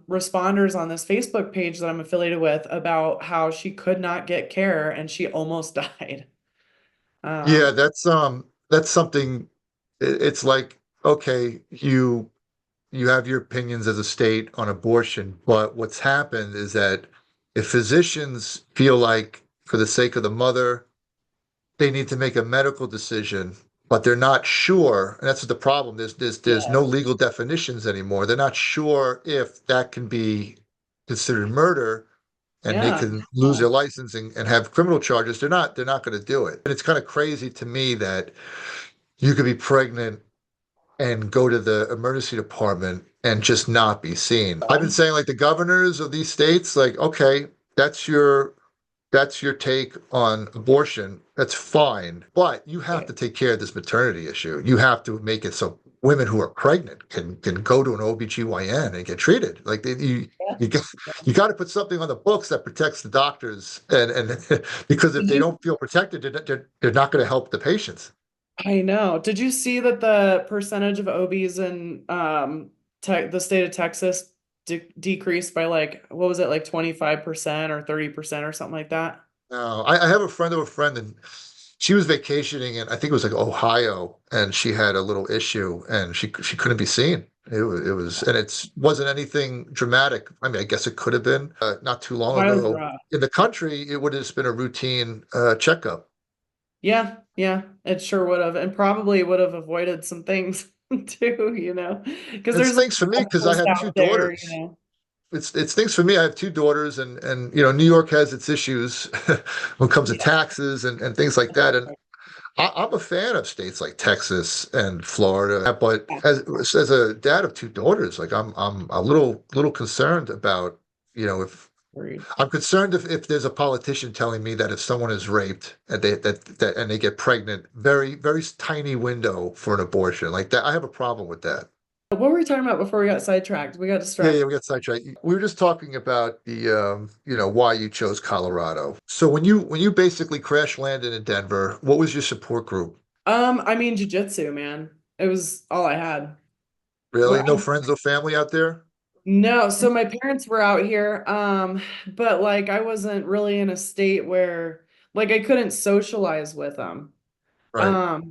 [SPEAKER 1] responders on this Facebook page that I'm affiliated with about how she could not get care and she almost died.
[SPEAKER 2] Yeah,
[SPEAKER 1] Um,
[SPEAKER 2] that's something. It's like, okay, you have your opinions as a state on abortion, but what's happened is that if physicians feel like for the sake of the mother, they need to make a medical decision, but they're not sure, and that's the problem. There's
[SPEAKER 1] yeah,
[SPEAKER 2] no legal definitions anymore. They're not sure if that can be considered murder and they
[SPEAKER 1] yeah,
[SPEAKER 2] can lose their license and have criminal charges. They're not going to do it. And it's kind of crazy to me that you could be pregnant and go to the emergency department and just not be seen. I've been saying like the governors of these states, like, okay, that's your that's your take on abortion. That's fine, but you have
[SPEAKER 1] Right.
[SPEAKER 2] to take care of this maternity issue. You have to make it so women who are pregnant can go to an OBGYN and get treated. Like
[SPEAKER 1] Yeah.
[SPEAKER 2] you got you got to put something on the books that protects the doctors, and because if
[SPEAKER 1] Did
[SPEAKER 2] they
[SPEAKER 1] you
[SPEAKER 2] don't feel protected, they're not going to help the patients.
[SPEAKER 1] I know. Did you see that the percentage of OBs in the state of Texas decreased by like what was it like 25% or 30% or something like that?
[SPEAKER 2] No, I have a friend of a friend, and she was vacationing in I think it was like Ohio, and she had a little issue, and she couldn't be seen. It was, and it wasn't anything dramatic. I mean, I guess it could have been not too long
[SPEAKER 1] Ohio's
[SPEAKER 2] ago.
[SPEAKER 1] rough.
[SPEAKER 2] In the country, it would have just been a routine checkup.
[SPEAKER 1] Yeah, yeah, it sure would have, and probably would have avoided some ththings too, because
[SPEAKER 2] It
[SPEAKER 1] there's a
[SPEAKER 2] stinks for me
[SPEAKER 1] lot of
[SPEAKER 2] because I
[SPEAKER 1] posts
[SPEAKER 2] have two
[SPEAKER 1] out there,
[SPEAKER 2] daughters. It stinks for me. I have two daughters, and New York has its issues when it comes to
[SPEAKER 1] Yeah.
[SPEAKER 2] taxes and things like that. And I'm a fan of states like Texas and Florida, but
[SPEAKER 1] Yeah.
[SPEAKER 2] as a dad of two daughters, like I'm a little concerned about, if
[SPEAKER 1] Agreed.
[SPEAKER 2] I'm concerned if there's a politician telling me that if someone is raped and they get pregnant, very very tiny window for an abortion like that, I have a problem with that.
[SPEAKER 1] What were we talking about before we got sidetracked? We got
[SPEAKER 2] Yeah,
[SPEAKER 1] distracted.
[SPEAKER 2] yeah, we got sidetracked. We were just talking about why you chose Colorado. So when you basically crash landed in Denver, what was your support group?
[SPEAKER 1] I mean, jujitsu, man. It was all I had.
[SPEAKER 2] Really?
[SPEAKER 1] Well,
[SPEAKER 2] No friends, no family out there?
[SPEAKER 1] no, so my parents were out here, but like I wasn't really in a state where like I couldn't socialize with them.
[SPEAKER 2] Right.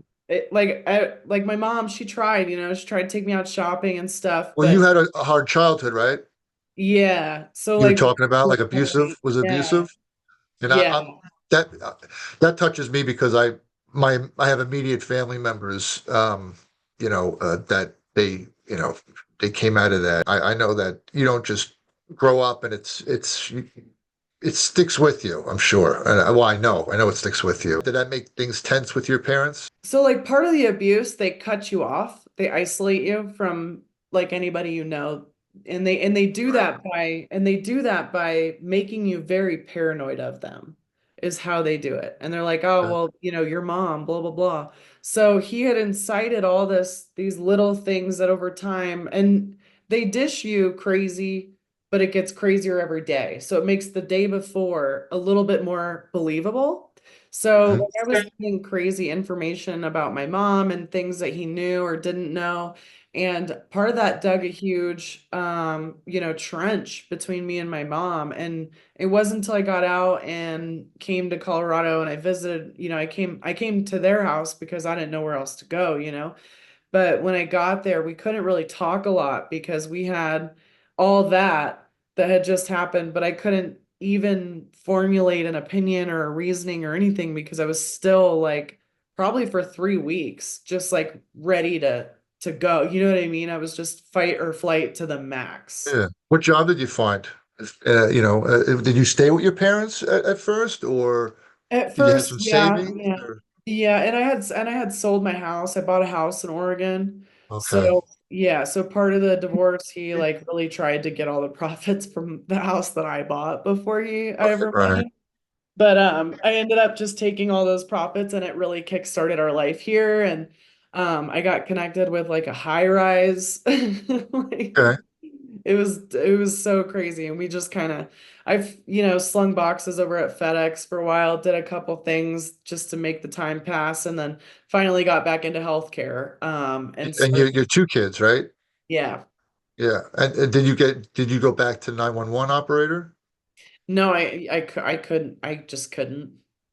[SPEAKER 1] Like my mom, she tried, she tried to take me out shopping and stuff,
[SPEAKER 2] Well, you
[SPEAKER 1] but
[SPEAKER 2] had a hard childhood, right?
[SPEAKER 1] yeah, so
[SPEAKER 2] You were
[SPEAKER 1] like
[SPEAKER 2] talking about like abusive, was it
[SPEAKER 1] yeah,
[SPEAKER 2] abusive? And
[SPEAKER 1] yeah,
[SPEAKER 2] that that touches me because I have immediate family members, that they came out of that. I know that you don't just grow up and it sticks with you, I'm sure. And well, I know it sticks with you. Did that make things tense with your parents?
[SPEAKER 1] so like part of the abuse, they cut you off, they isolate you from like anybody and they do
[SPEAKER 2] Right.
[SPEAKER 1] that by making you very paranoid of them is how they do it. And they're like, "Oh,
[SPEAKER 2] Okay.
[SPEAKER 1] well, your mom, blah blah blah." So he had incited all these little things that over time and they dish you crazy, but it gets crazier every day. So it makes the day before a little bit more believable. So
[SPEAKER 2] Mhm.
[SPEAKER 1] like I was getting crazy information about my mom and things that he knew or didn't know. And part of that dug a huge trench between me and my mom. And it wasn't until I got out and came to Colorado and I visited, I came to their house because I didn't know where else to go. But when I got there, we couldn't really talk a lot because we had all that had just happened, but I couldn't even formulate an opinion or a reasoning or anything because I was still like probably for 3 weeks, just like ready to go. You know what I mean? I was just fight or flight to the max.
[SPEAKER 2] Yeah. What job did you find? Did you stay with your parents at first, or
[SPEAKER 1] At
[SPEAKER 2] did you have
[SPEAKER 1] first,
[SPEAKER 2] some
[SPEAKER 1] yeah,
[SPEAKER 2] savings?
[SPEAKER 1] yeah.
[SPEAKER 2] Or
[SPEAKER 1] Yeah, and I had sold my house. I bought a house in Oregon.
[SPEAKER 2] okay,
[SPEAKER 1] So, yeah, so part of the divorce, he like really tried to get all the profits from the house that I bought before I
[SPEAKER 2] right,
[SPEAKER 1] ever met
[SPEAKER 2] right.
[SPEAKER 1] him. But I ended up just taking all those profits and it really kickstarted our life here. And I got connected with like a high rise. Like
[SPEAKER 2] Okay.
[SPEAKER 1] it was so crazy. And we just kind of I've, slung boxes over at FedEx for a while, did a couple things just to make the time pass, and then finally got back into healthcare. And
[SPEAKER 2] And
[SPEAKER 1] started,
[SPEAKER 2] your two kids, right?
[SPEAKER 1] yeah.
[SPEAKER 2] Yeah. And did you go back to 911 operator?
[SPEAKER 1] No, I couldn't. I just couldn't.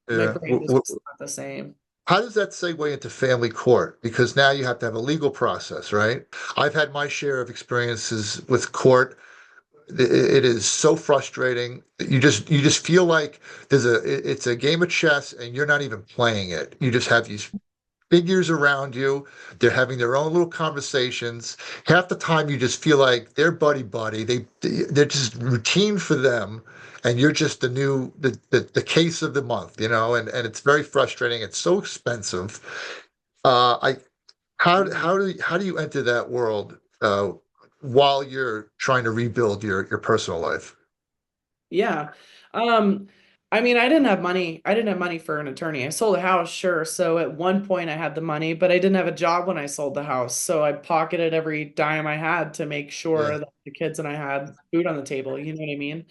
[SPEAKER 1] My
[SPEAKER 2] Yeah.
[SPEAKER 1] brain was just not the same.
[SPEAKER 2] How does that segue into family court? Because now you have to have a legal process, right? I've had my share of experiences with court. It is so frustrating. You just feel like it's a game of chess and you're not even playing it. You just have these figures around you. They're having their own little conversations. Half the time, you just feel like they're buddy buddy. They're just routine for them, and you're just the case of the month, and it's very frustrating. It's so expensive. I how do you enter that world while you're trying to rebuild your personal life?
[SPEAKER 1] Yeah. Um, I mean, I didn't have money. I didn't have money for an attorney. I sold a house, sure. So at one point I had the money, but I didn't have a job when I sold the house. So I pocketed every dime I had to make
[SPEAKER 3] Yeah.
[SPEAKER 1] sure that the kids and I had food on the table. You know what I mean?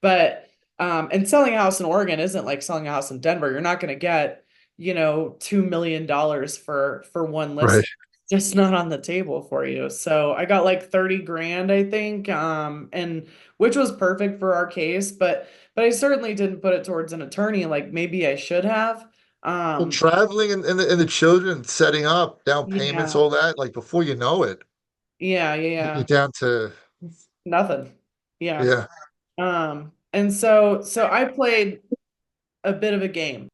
[SPEAKER 1] But and selling a house in Oregon isn't like selling a house in Denver. You're not going to get, $2 million for one
[SPEAKER 3] Right.
[SPEAKER 1] listing. Just not on the table for you. So I got like 30 grand, I think. And which was perfect for our case, but I certainly didn't put it towards an attorney like maybe I should have.
[SPEAKER 3] Well,
[SPEAKER 1] Um,
[SPEAKER 3] traveling and the children setting up, down payments,
[SPEAKER 1] yeah,
[SPEAKER 3] all that, like before you know it,
[SPEAKER 1] yeah, yeah,
[SPEAKER 3] you're
[SPEAKER 1] yeah.
[SPEAKER 3] down to,
[SPEAKER 1] Nothing. Yeah.
[SPEAKER 3] yeah.
[SPEAKER 1] And so I played a bit of a game.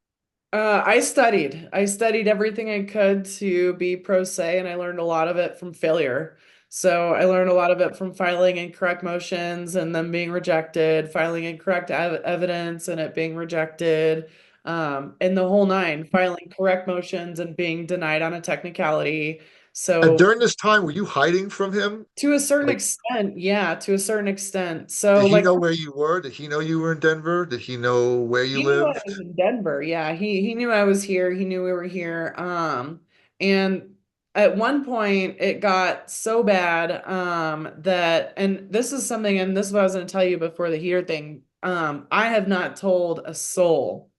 [SPEAKER 1] I studied. I studied everything I could to be pro se, and I learned a lot of it from failure. So I learned a lot of it from filing incorrect motions and them being rejected, filing incorrect evidence and it being rejected, and the whole nine, filing correct motions and being denied on a technicality.
[SPEAKER 3] And
[SPEAKER 1] So
[SPEAKER 3] during this time, were you hiding from him?
[SPEAKER 1] to a certain
[SPEAKER 3] Like,
[SPEAKER 1] extent, yeah, to a certain extent.
[SPEAKER 3] did
[SPEAKER 1] So
[SPEAKER 3] he
[SPEAKER 1] like
[SPEAKER 3] know where you were? Did he know you were in Denver? Did he know where you
[SPEAKER 1] he knew I
[SPEAKER 3] lived?
[SPEAKER 1] was in Denver. Yeah, he knew I was here. He knew we were here. And at one point it got so bad that and this is something and this is what I was going to tell you before the heater thing. I have not told a soul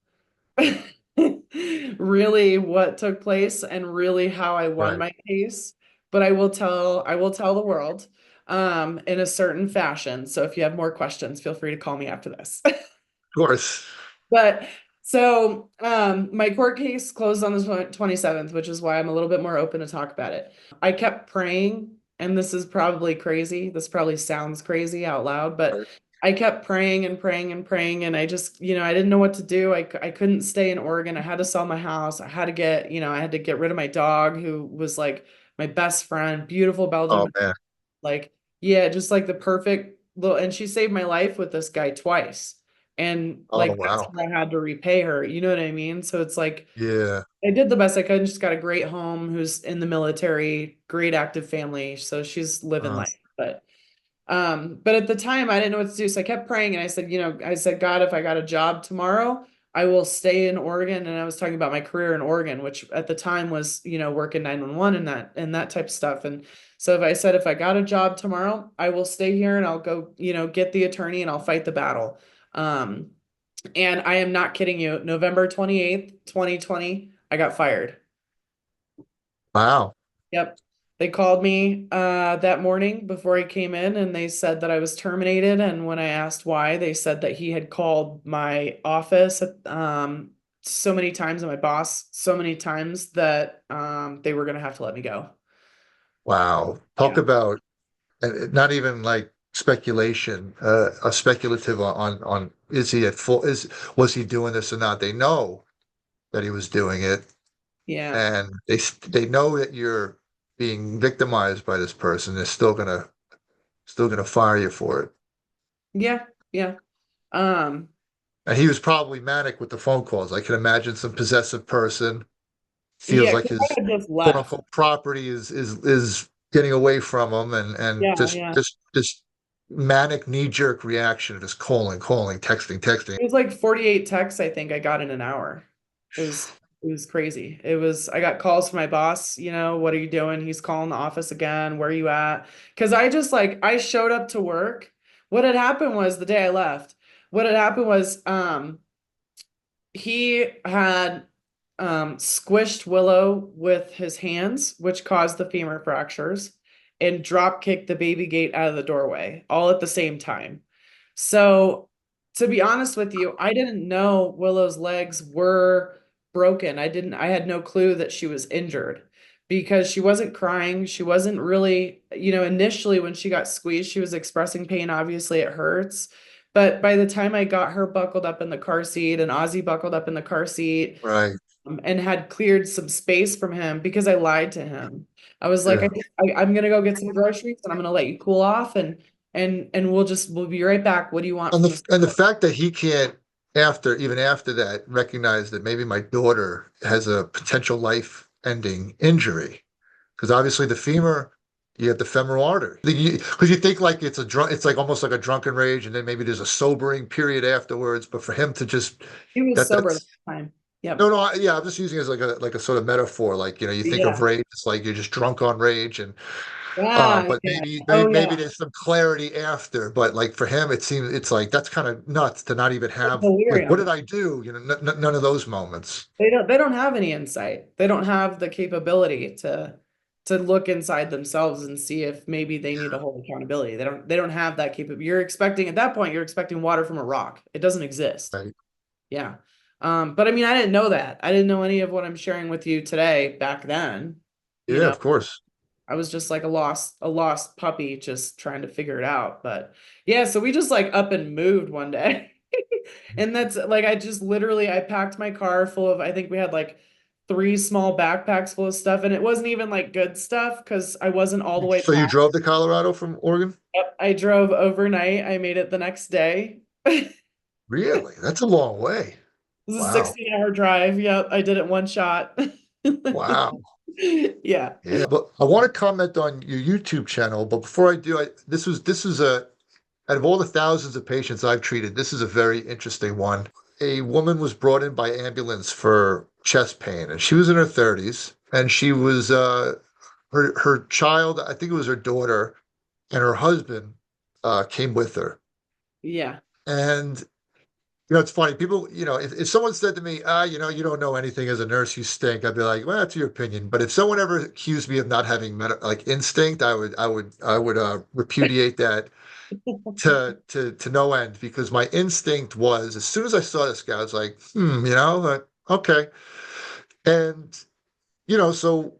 [SPEAKER 1] really what took place and really how I won
[SPEAKER 3] Right.
[SPEAKER 1] my case, but I will tell the world in a certain fashion. So if you have more questions, feel free to call me after this.
[SPEAKER 3] Of course.
[SPEAKER 1] But so my court case closed on the 27th, which is why I'm a little bit more open to talk about it. I kept praying, and this is probably crazy. This probably sounds crazy out loud, but
[SPEAKER 3] Right.
[SPEAKER 1] I kept praying and praying and praying, and I just, I didn't know what to do. I couldn't stay in Oregon. I had to sell my house. I had to get rid of my dog, who was like my best friend, beautiful
[SPEAKER 3] Oh
[SPEAKER 1] Belgian,
[SPEAKER 3] man.
[SPEAKER 1] like, yeah, just like the perfect little, and she saved my life with this guy twice. And
[SPEAKER 3] Oh
[SPEAKER 1] like that's
[SPEAKER 3] wow.
[SPEAKER 1] how I had to repay her. You know what I mean? So it's like
[SPEAKER 3] Yeah.
[SPEAKER 1] I did the best I could and she's got a great home, who's in the military, great active family. So she's living
[SPEAKER 3] Uh,
[SPEAKER 1] life. But at the time I didn't know what to do. So I kept praying and I said, God, if I got a job tomorrow, I will stay in Oregon. And I was talking about my career in Oregon, which at the time was, working 911 and that type of stuff. And so if I said, if I got a job tomorrow, I will stay here and I'll go, get the attorney and I'll fight the battle. Um, and I am not kidding you. November 28th, 2020, I got fired.
[SPEAKER 3] wow.
[SPEAKER 1] Yep. They called me that morning before I came in and they said that I was terminated. And when I asked why, they said that he had called my office so many times and my boss so many times that they were going to have to let me go.
[SPEAKER 3] Wow. Talk
[SPEAKER 1] Yeah.
[SPEAKER 3] about not even like speculation, a speculative on is he at full is was he doing this or not? They know that he was doing it,
[SPEAKER 1] Yeah.
[SPEAKER 3] and they know that you're being victimized by this person. They're still gonna fire you for it.
[SPEAKER 1] Yeah. Yeah. Um,
[SPEAKER 3] And he was probably manic with the phone calls. I can imagine some possessive person feels
[SPEAKER 1] yeah,
[SPEAKER 3] like
[SPEAKER 1] 'cause I
[SPEAKER 3] his
[SPEAKER 1] had just
[SPEAKER 3] quote
[SPEAKER 1] left.
[SPEAKER 3] unquote property is getting away from him, and
[SPEAKER 1] Yeah. Yeah.
[SPEAKER 3] just manic knee jerk reaction, just calling, texting.
[SPEAKER 1] It was like 48 texts I think I got in an hour. It was crazy. I got calls from my boss, what are you doing? He's calling the office again. Where are you at? Because I showed up to work. What had happened was the day I left, what had happened was he had squished Willow with his hands, which caused the femur fractures, and drop kicked the baby gate out of the doorway all at the same time. So, to be honest with you, I didn't know Willow's legs were broken. I had no clue that she was injured because she wasn't crying. She wasn't really, initially when she got squeezed, she was expressing pain. Obviously, it hurts. But by the time I got her buckled up in the car seat and Ozzy buckled up in the car seat,
[SPEAKER 3] Right.
[SPEAKER 1] and had cleared some space from him because I lied to him. I was like,
[SPEAKER 3] Yeah.
[SPEAKER 1] I'm gonna go get some groceries and I'm gonna let you cool off and we'll be right back. What do you want
[SPEAKER 3] And
[SPEAKER 1] from
[SPEAKER 3] the
[SPEAKER 1] this?
[SPEAKER 3] and the fact that he can't even after that recognize that maybe my daughter has a potential life ending injury because obviously the femur.
[SPEAKER 2] You have the femoral artery. Because you think like it's like almost like a drunken rage, and then maybe there's a sobering period afterwards. But for him to just
[SPEAKER 1] He was sober the
[SPEAKER 2] that's
[SPEAKER 1] whole time.
[SPEAKER 2] no,
[SPEAKER 1] Yep.
[SPEAKER 2] no, yeah, I'm just using it as like a sort of metaphor. Like, you think of
[SPEAKER 1] Yeah.
[SPEAKER 2] rage, it's like you're just drunk on rage, and
[SPEAKER 1] Yeah.
[SPEAKER 2] but
[SPEAKER 1] Yeah.
[SPEAKER 2] maybe
[SPEAKER 1] Oh
[SPEAKER 2] maybe
[SPEAKER 1] yeah.
[SPEAKER 2] there's some clarity after. But like for him, it seems it's like that's kind of nuts to not even have like, what did
[SPEAKER 1] Delirium.
[SPEAKER 2] I do? None of those moments.
[SPEAKER 1] They don't have any insight. They don't have the capability to look inside themselves and see if maybe they need to hold accountability. They don't have that capability. You're expecting at that point, you're expecting water from a rock. It doesn't exist.
[SPEAKER 2] Right?
[SPEAKER 1] Yeah. But I mean, I didn't know that. I didn't know any of what I'm sharing with you today back then. You
[SPEAKER 2] Yeah,
[SPEAKER 1] know,
[SPEAKER 2] of course.
[SPEAKER 1] I was just like a lost puppy just trying to figure it out. But yeah, so we just like up and moved one day. And that's like I just literally I packed my car full of I think we had like three small backpacks full of stuff and it wasn't even like good stuff because I wasn't all the way
[SPEAKER 2] So you
[SPEAKER 1] packed.
[SPEAKER 2] drove to Colorado from Oregon?
[SPEAKER 1] Yep, I drove overnight. I made it the next day. It
[SPEAKER 2] Really? That's a long way.
[SPEAKER 1] was a
[SPEAKER 2] Wow.
[SPEAKER 1] 16-hour drive. Yep, I did it one shot.
[SPEAKER 2] Wow.
[SPEAKER 1] Yeah.
[SPEAKER 2] Yeah, but I want to comment on your YouTube channel. But before I do, this is a out of all the thousands of patients I've treated, this is a very interesting one. A woman was brought in by ambulance for chest pain, and she was in her 30s, and she was her child, I think it was her daughter, and her husband came with her.
[SPEAKER 1] Yeah.
[SPEAKER 2] And it's funny. People, if someone said to me, you don't know anything as a nurse, you stink, I'd be like, well, that's your opinion. But if someone ever accused me of not having like instinct, I would repudiate that to no end, because my instinct was, as soon as I saw this guy, I was like, okay. And so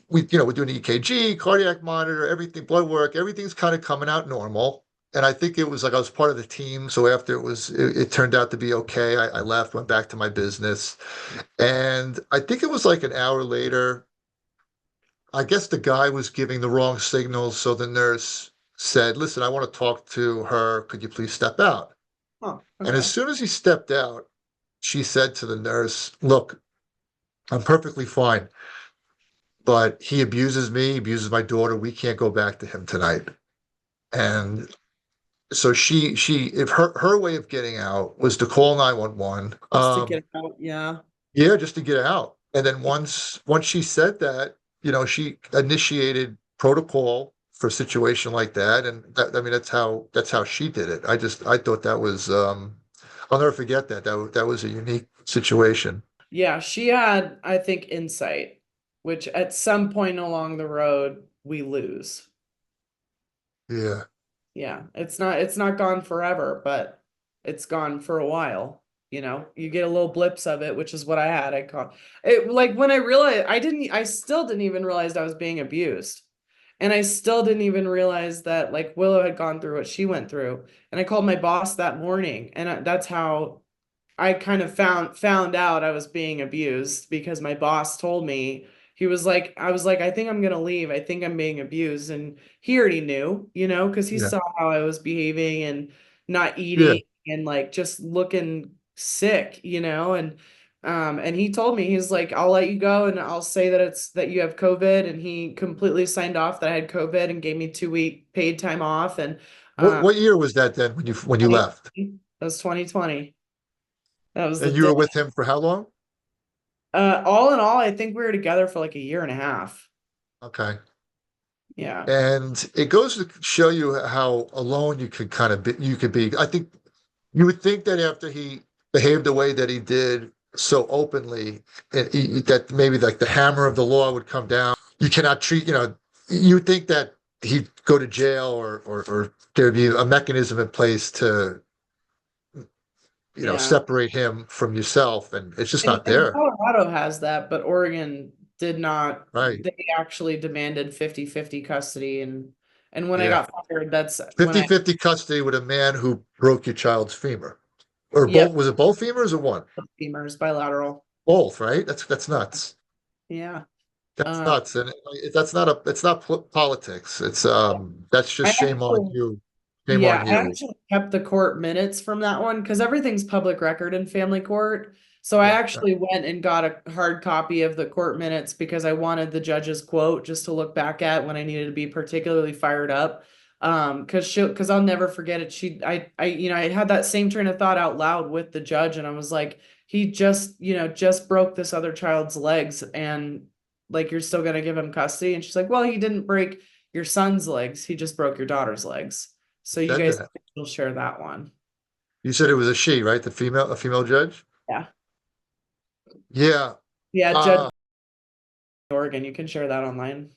[SPEAKER 2] we're doing EKG, cardiac monitor, everything, blood work, everything's kind of coming out normal. And I think it was like I was part of the team. So after it turned out to be okay. I left, went back to my business. And I think it was like an hour later, I guess the guy was giving the wrong signals. So the nurse said, listen, I want to talk to her. Could you please step out?
[SPEAKER 1] Oh,
[SPEAKER 2] And as
[SPEAKER 1] okay.
[SPEAKER 2] soon as he stepped out, she said to the nurse, look, I'm perfectly fine, but he abuses me, he abuses my daughter. We can't go back to him tonight. And so if her way of getting out was to call 911.
[SPEAKER 1] Just to get out. Yeah.
[SPEAKER 2] Yeah, just to get out. And then once she said that, she initiated protocol for a situation like that. And I mean, that's how she did it. I thought that was I'll never forget that. That was a unique situation.
[SPEAKER 1] Yeah, she had, I think, insight, which at some point along the road we lose.
[SPEAKER 2] Yeah.
[SPEAKER 1] Yeah, it's not gone forever, but it's gone for a while. You get a little blips of it, which is what I had. I call it like when I realized I still didn't even realize I was being abused. And I still didn't even realize that like Willow had gone through what she went through. And I called my boss that morning, and that's how I kind of found out I was being abused because my boss told me. He was like, I was like, I think I'm gonna leave. I think I'm being abused. And he already knew, because he
[SPEAKER 2] Yeah.
[SPEAKER 1] saw how I was behaving and not
[SPEAKER 2] Yeah.
[SPEAKER 1] eating and like just looking sick, and he told me, he's like, I'll let you go and I'll say that it's that you have COVID. And he completely signed off that I had COVID and gave me 2-week paid time off. And
[SPEAKER 2] What
[SPEAKER 1] um
[SPEAKER 2] what year was that then when you left?
[SPEAKER 1] 2020, that was 2020. That was the
[SPEAKER 2] And you
[SPEAKER 1] day.
[SPEAKER 2] were with him for how long?
[SPEAKER 1] All in all, I think we were together for like a year and a half.
[SPEAKER 2] Okay.
[SPEAKER 1] Yeah.
[SPEAKER 2] And it goes to show you how alone you could be. I think you would think that after he behaved the way that he did so openly, that maybe like the hammer of the law would come down. You cannot treat, you think that he'd go to jail, or there'd be a mechanism in place to,
[SPEAKER 1] Yeah.
[SPEAKER 2] separate him from yourself. And it's just not
[SPEAKER 1] And
[SPEAKER 2] there.
[SPEAKER 1] Colorado has that, but Oregon did not.
[SPEAKER 2] Right.
[SPEAKER 1] They actually demanded 50-50 custody. And when I
[SPEAKER 2] Yeah.
[SPEAKER 1] got fired, that's when I,
[SPEAKER 2] 50-50 custody with a man who broke your child's femur. Or both,
[SPEAKER 1] yep,
[SPEAKER 2] was it both femurs or one?
[SPEAKER 1] femurs bilateral.
[SPEAKER 2] Both, right? That's nuts.
[SPEAKER 1] Yeah.
[SPEAKER 2] That's
[SPEAKER 1] Um,
[SPEAKER 2] nuts. And it's not politics. That's
[SPEAKER 1] I
[SPEAKER 2] just shame on
[SPEAKER 1] actually,
[SPEAKER 2] you. Shame
[SPEAKER 1] yeah,
[SPEAKER 2] on
[SPEAKER 1] I
[SPEAKER 2] you.
[SPEAKER 1] actually kept the court minutes from that one because everything's public record in family court. So I
[SPEAKER 2] Yeah.
[SPEAKER 1] actually went and got a hard copy of the court minutes because I wanted the judge's quote just to look back at when I needed to be particularly fired up. Because I'll never forget it. I had that same train of thought out loud with the judge, and I was like, he just broke this other child's legs, and like, you're still gonna give him custody? And she's like, well, he didn't break your son's legs, he just broke your daughter's legs. So you
[SPEAKER 2] Said
[SPEAKER 1] guys
[SPEAKER 2] that.
[SPEAKER 1] will share that one.
[SPEAKER 2] You said it was a she, right? A female judge?
[SPEAKER 1] Yeah.
[SPEAKER 2] Yeah.
[SPEAKER 1] Yeah, Judge
[SPEAKER 2] Uh,
[SPEAKER 1] Oregon, you can share that online.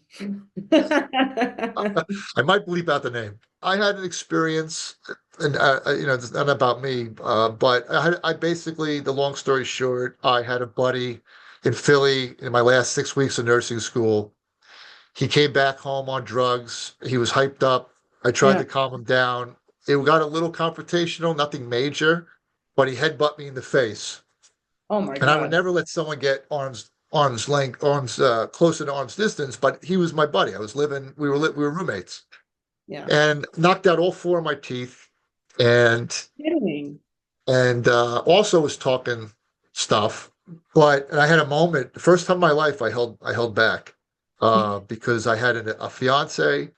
[SPEAKER 2] I might bleep out the name. I had an experience, and it's not about me, but I basically, the long story short, I had a buddy in Philly in my last 6 weeks of nursing school. He came back home on drugs. He was hyped up. I tried
[SPEAKER 1] Yeah.
[SPEAKER 2] to calm him down. It got a little confrontational, nothing major, but he headbutted me in the face.
[SPEAKER 1] Oh my
[SPEAKER 2] And I would
[SPEAKER 1] God.
[SPEAKER 2] never let someone get arms length, closer to arm's distance. But he was my buddy. I was living. We were roommates,
[SPEAKER 1] Yeah.
[SPEAKER 2] and knocked out all four of my teeth, and
[SPEAKER 1] Kidding.
[SPEAKER 2] also was talking stuff. And I had a moment. The first time in my life, I held back because I had a fiance.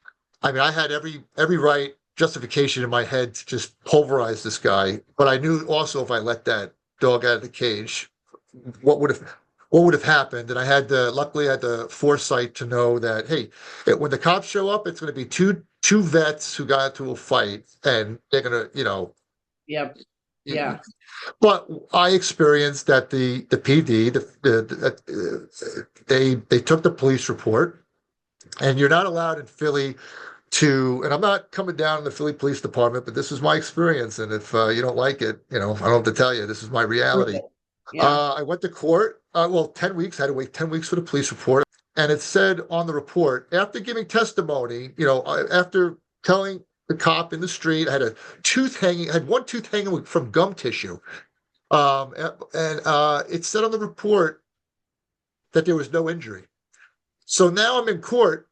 [SPEAKER 2] I mean, I had every right justification in my head to just pulverize this guy, but I knew also if I let that dog out of the cage, what would have what would have happened. And luckily I had the foresight to know that, hey, when the cops show up, it's going to be two vets who got into a fight, and they're going to,
[SPEAKER 1] Yep. Yeah.
[SPEAKER 2] but I experienced that the PD, they took the police report, and you're not allowed in Philly to, and I'm not coming down on the Philly Police Department, but this is my experience. And if you don't like it, I don't have to tell you, this is my reality.
[SPEAKER 1] Yeah.
[SPEAKER 2] I went to court. Well, 10 weeks, I had to wait 10 weeks for the police report. And it said on the report, after giving testimony, after telling the cop in the street, I had one tooth hanging from gum tissue. And it said on the report that there was no injury. So now I'm in court,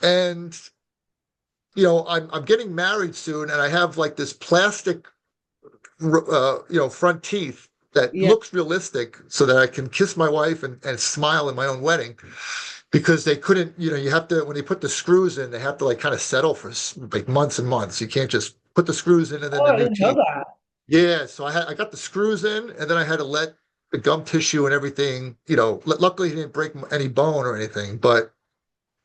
[SPEAKER 2] and I'm getting married soon, and I have like this plastic, front teeth that
[SPEAKER 1] Yeah.
[SPEAKER 2] looks realistic, so that I can kiss my wife and smile in my own wedding. Because they couldn't, you have to, when they put the screws in, they have to like kind of settle for like months and months. You can't just put the screws in and then
[SPEAKER 1] Oh,
[SPEAKER 2] the
[SPEAKER 1] I
[SPEAKER 2] new
[SPEAKER 1] didn't know
[SPEAKER 2] teeth.
[SPEAKER 1] that.
[SPEAKER 2] Yeah, so I got the screws in, and then I had to let the gum tissue and everything. Luckily he didn't break any bone or anything, but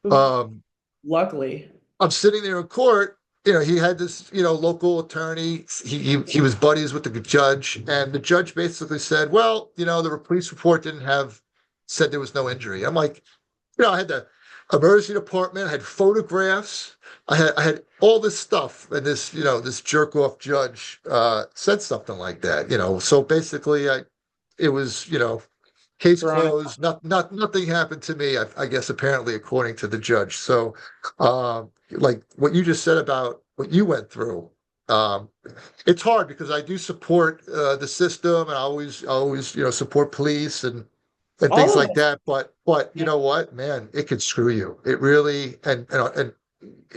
[SPEAKER 1] Oof.
[SPEAKER 2] um,
[SPEAKER 1] Luckily.
[SPEAKER 2] I'm sitting there in court. He had this, local attorney. He was buddies with the judge, and the judge basically said, "Well, the police report didn't have said there was no injury." I'm like, I had the emergency department, I had photographs, I had all this stuff, and this jerk off judge said something like that. So basically, it was, case
[SPEAKER 1] Thrown it.
[SPEAKER 2] closed. Nothing happened to me. I guess apparently, according to the judge. So, like what you just said about what you went through, um, it's hard because I do support the system, and I always support police and things
[SPEAKER 1] All of
[SPEAKER 2] like
[SPEAKER 1] it.
[SPEAKER 2] that. But you
[SPEAKER 1] Yeah.
[SPEAKER 2] know what, man, it could screw you. It really, and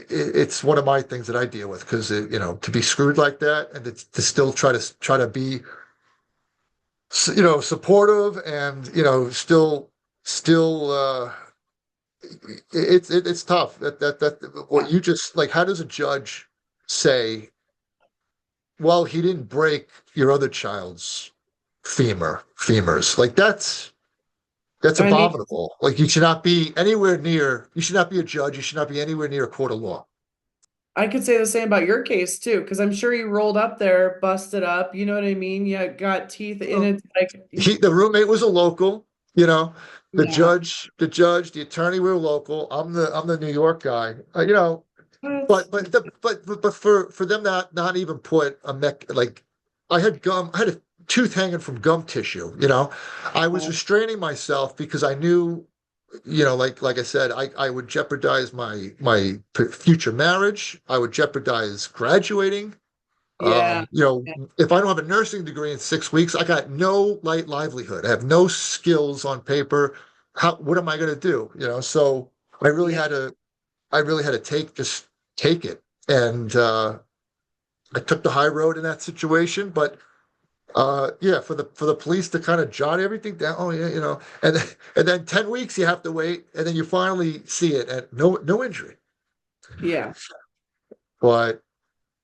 [SPEAKER 2] it's one of my things that I deal with, because to be screwed like that, and to still try to be supportive, and still it's tough. That what you just, like, how does a judge say, well, he didn't break your other child's femurs? Like, that's
[SPEAKER 1] I mean,
[SPEAKER 2] abominable. Like, you should not be anywhere near, you should not be a judge, you should not be anywhere near a court of law.
[SPEAKER 1] I could say the same about your case too, because I'm sure you rolled up there, busted up. You know what I mean? You got teeth in
[SPEAKER 2] Well,
[SPEAKER 1] it. Like,
[SPEAKER 2] the roommate was a local,
[SPEAKER 1] yeah.
[SPEAKER 2] the attorney were local. I'm the New York guy.
[SPEAKER 1] What?
[SPEAKER 2] But for them not even put a mech, like, I had a tooth hanging from gum tissue. I was
[SPEAKER 1] Oh,
[SPEAKER 2] restraining myself because I knew, like I said, I would jeopardize my future marriage. I would jeopardize graduating.
[SPEAKER 1] yeah. Yeah.
[SPEAKER 2] If I don't have a nursing degree in 6 weeks, I got no light livelihood. I have no skills on paper. What am I going to do? So I really
[SPEAKER 1] Yeah.
[SPEAKER 2] had to, just take it. And I took the high road in that situation. But
[SPEAKER 3] Yeah, for the police to kind of jot everything down. Oh yeah, and then 10 weeks you have to wait, and then you finally see it, and no injury.
[SPEAKER 1] Yeah.
[SPEAKER 3] But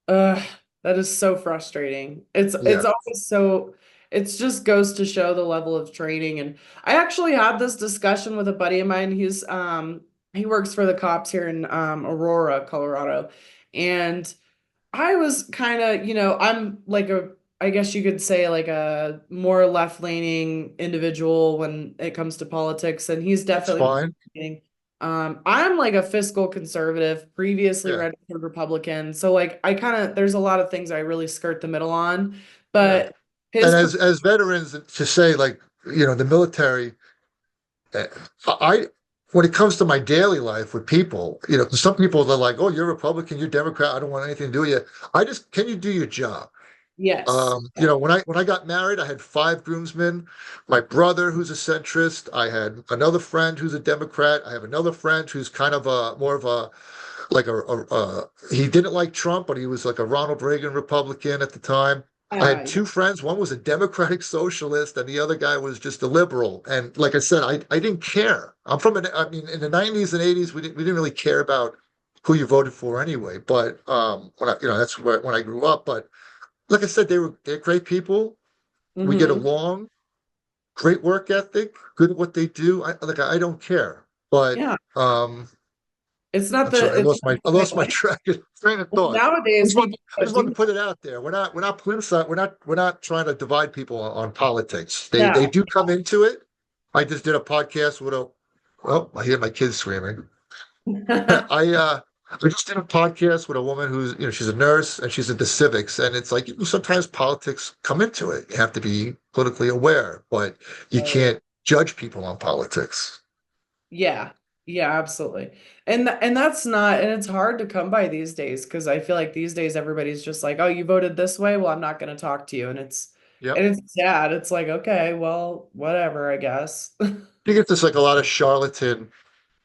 [SPEAKER 1] Ugh, that is so frustrating. It's
[SPEAKER 3] yeah,
[SPEAKER 1] always so it just goes to show the level of training. And I actually had this discussion with a buddy of mine. He works for the cops here in Aurora, Colorado. And I was kind of, I'm like I guess you could say like a more left-leaning individual when it comes to politics, and he's
[SPEAKER 3] that's
[SPEAKER 1] definitely
[SPEAKER 3] fine.
[SPEAKER 1] leaning. I'm like a fiscal conservative, previously
[SPEAKER 3] Yeah,
[SPEAKER 1] registered Republican. So like I kind of there's a lot of things I really skirt the middle on,
[SPEAKER 3] yeah.
[SPEAKER 1] but
[SPEAKER 3] And
[SPEAKER 1] his
[SPEAKER 3] as veterans, to say like the military, uh, I when it comes to my daily life with people, some people they're like, "Oh, you're Republican, you're Democrat. I don't want anything to do with you." I just can you do your job?
[SPEAKER 1] yes.
[SPEAKER 3] When I got married, I had five groomsmen. My brother, who's a centrist, I had another friend who's a Democrat. I have another friend who's kind of a more of a like he didn't like Trump, but he was like a Ronald Reagan Republican at the time. I had
[SPEAKER 1] Yeah.
[SPEAKER 3] two friends. One was a Democratic Socialist, and the other guy was just a liberal. And like I said, I didn't care. I mean, in the 90s and 80s, we didn't really care about who you voted for anyway. But that's when I grew up. But like I said, they're great people. We get
[SPEAKER 1] Hmm.
[SPEAKER 3] along. Great work ethic. Good at what they do. I don't care. But
[SPEAKER 1] Yeah.
[SPEAKER 3] I'm sorry,
[SPEAKER 1] It's not
[SPEAKER 3] I
[SPEAKER 1] the
[SPEAKER 3] lost my
[SPEAKER 1] way.
[SPEAKER 3] train of
[SPEAKER 1] Well,
[SPEAKER 3] thought.
[SPEAKER 1] nowadays people
[SPEAKER 3] I just wanted to
[SPEAKER 1] do.
[SPEAKER 3] put it out there. We're not politicized. We're not trying to divide people on politics. They
[SPEAKER 1] No.
[SPEAKER 3] do come into it. I just did a podcast with a. Well, I hear my kids screaming. I just did a podcast with a woman who's she's a nurse and she's into civics, and it's like sometimes politics come into it. You have to be politically aware, but you
[SPEAKER 1] Oh, yeah.
[SPEAKER 3] can't judge people on politics.
[SPEAKER 1] Yeah. Yeah, absolutely. And that's not and it's hard to come by these days because I feel like these days everybody's just like, "Oh, you voted this way? Well, I'm not going to talk to you."
[SPEAKER 3] Yep.
[SPEAKER 1] And it's sad. It's like, "Okay, well, whatever, I guess."
[SPEAKER 3] You get this like a lot of charlatan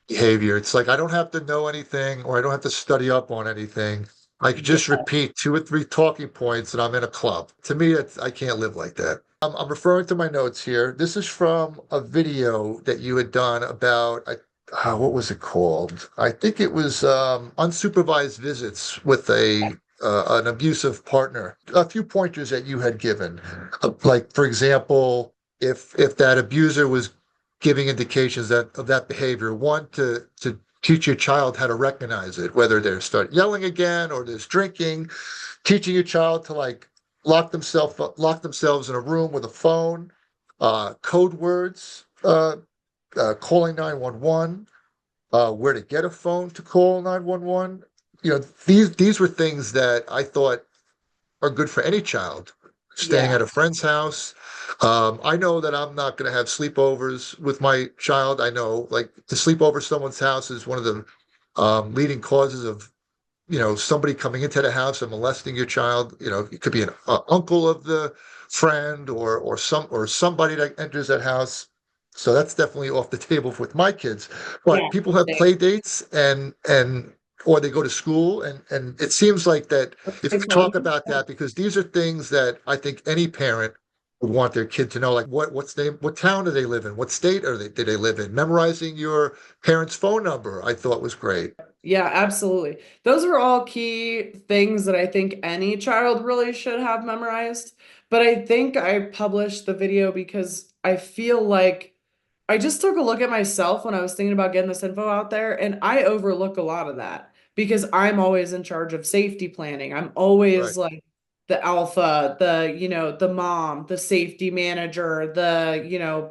[SPEAKER 3] behavior. It's like I don't have to know anything or I don't have to study up on anything. I could just
[SPEAKER 1] Yeah.
[SPEAKER 3] repeat two or three talking points and I'm in a club. To me, I can't live like that. I'm referring to my notes here. This is from a video that you had done about, what was it called? I think it was unsupervised visits with an abusive partner. A few pointers that you had given, like for example, if that abuser was giving indications of that behavior. One, to teach your child how to recognize it, whether they start yelling again or there's drinking, teaching your child to like lock themselves in a room with a phone, code words, calling 911, where to get a phone to call 911. These were things that I thought are good for any child. Staying
[SPEAKER 1] Yeah.
[SPEAKER 3] at a friend's house. I know that I'm not going to have sleepovers with my child. I know, like, to sleep over someone's house is one of the leading causes of, somebody coming into the house and molesting your child. It could be an uncle of the friend or somebody that enters that house. So that's definitely off the table with my kids. But
[SPEAKER 1] Yeah.
[SPEAKER 3] people have play dates and or they go to school and it seems like that if you talk about that, because these are things that I think any parent would want their kid to know, like what town do they live in? What state do they live in? Memorizing your parents' phone number, I thought was great.
[SPEAKER 1] Yeah, absolutely. Those are all key things that I think any child really should have memorized. But I think I published the video because I feel like I just took a look at myself when I was thinking about getting this info out there, and I overlook a lot of that because I'm always in charge of safety planning. I'm
[SPEAKER 3] Right,
[SPEAKER 1] always like the alpha, the mom, the safety manager,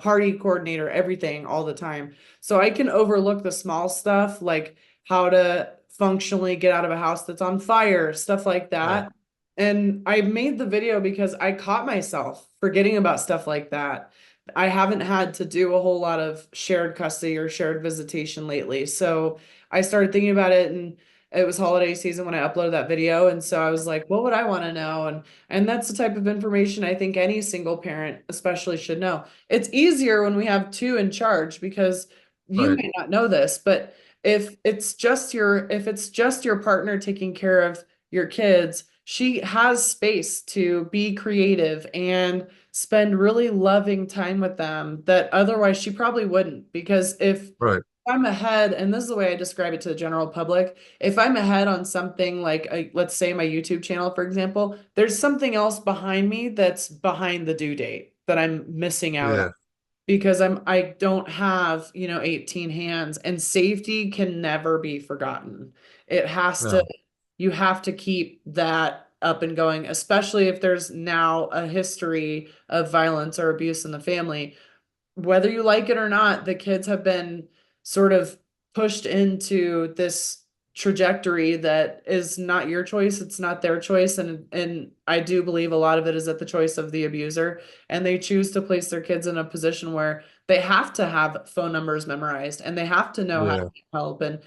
[SPEAKER 1] party coordinator, everything all the time. So I can overlook the small stuff like how to functionally get out of a house that's on fire, stuff like
[SPEAKER 3] right,
[SPEAKER 1] that. And I made the video because I caught myself forgetting about stuff like that. I haven't had to do a whole lot of shared custody or shared visitation lately. So I started thinking about it, and it was holiday season when I uploaded that video. And so I was like, what would I want to know? And that's the type of information I think any single parent especially should know. It's easier when we have two in charge because you
[SPEAKER 3] right.
[SPEAKER 1] may not know this, but if it's just your partner taking care of your kids, she has space to be creative and spend really loving time with them that otherwise she probably wouldn't. Because if
[SPEAKER 2] Right.
[SPEAKER 1] I'm ahead, and this is the way I describe it to the general public, if I'm ahead on something like, let's say my YouTube channel, for example, there's something else behind me that's behind the due date that I'm missing out on
[SPEAKER 2] Yeah.
[SPEAKER 1] because I don't have, 18 hands, and safety can never be forgotten. It has to,
[SPEAKER 2] No.
[SPEAKER 1] you have to keep that up and going, especially if there's now a history of violence or abuse in the family. Whether you like it or not, the kids have been sort of pushed into this trajectory that is not your choice, it's not their choice, and I do believe a lot of it is at the choice of the abuser, and they choose to place their kids in a position where they have to have phone numbers memorized and they have to know how to
[SPEAKER 2] Yeah.
[SPEAKER 1] get help. And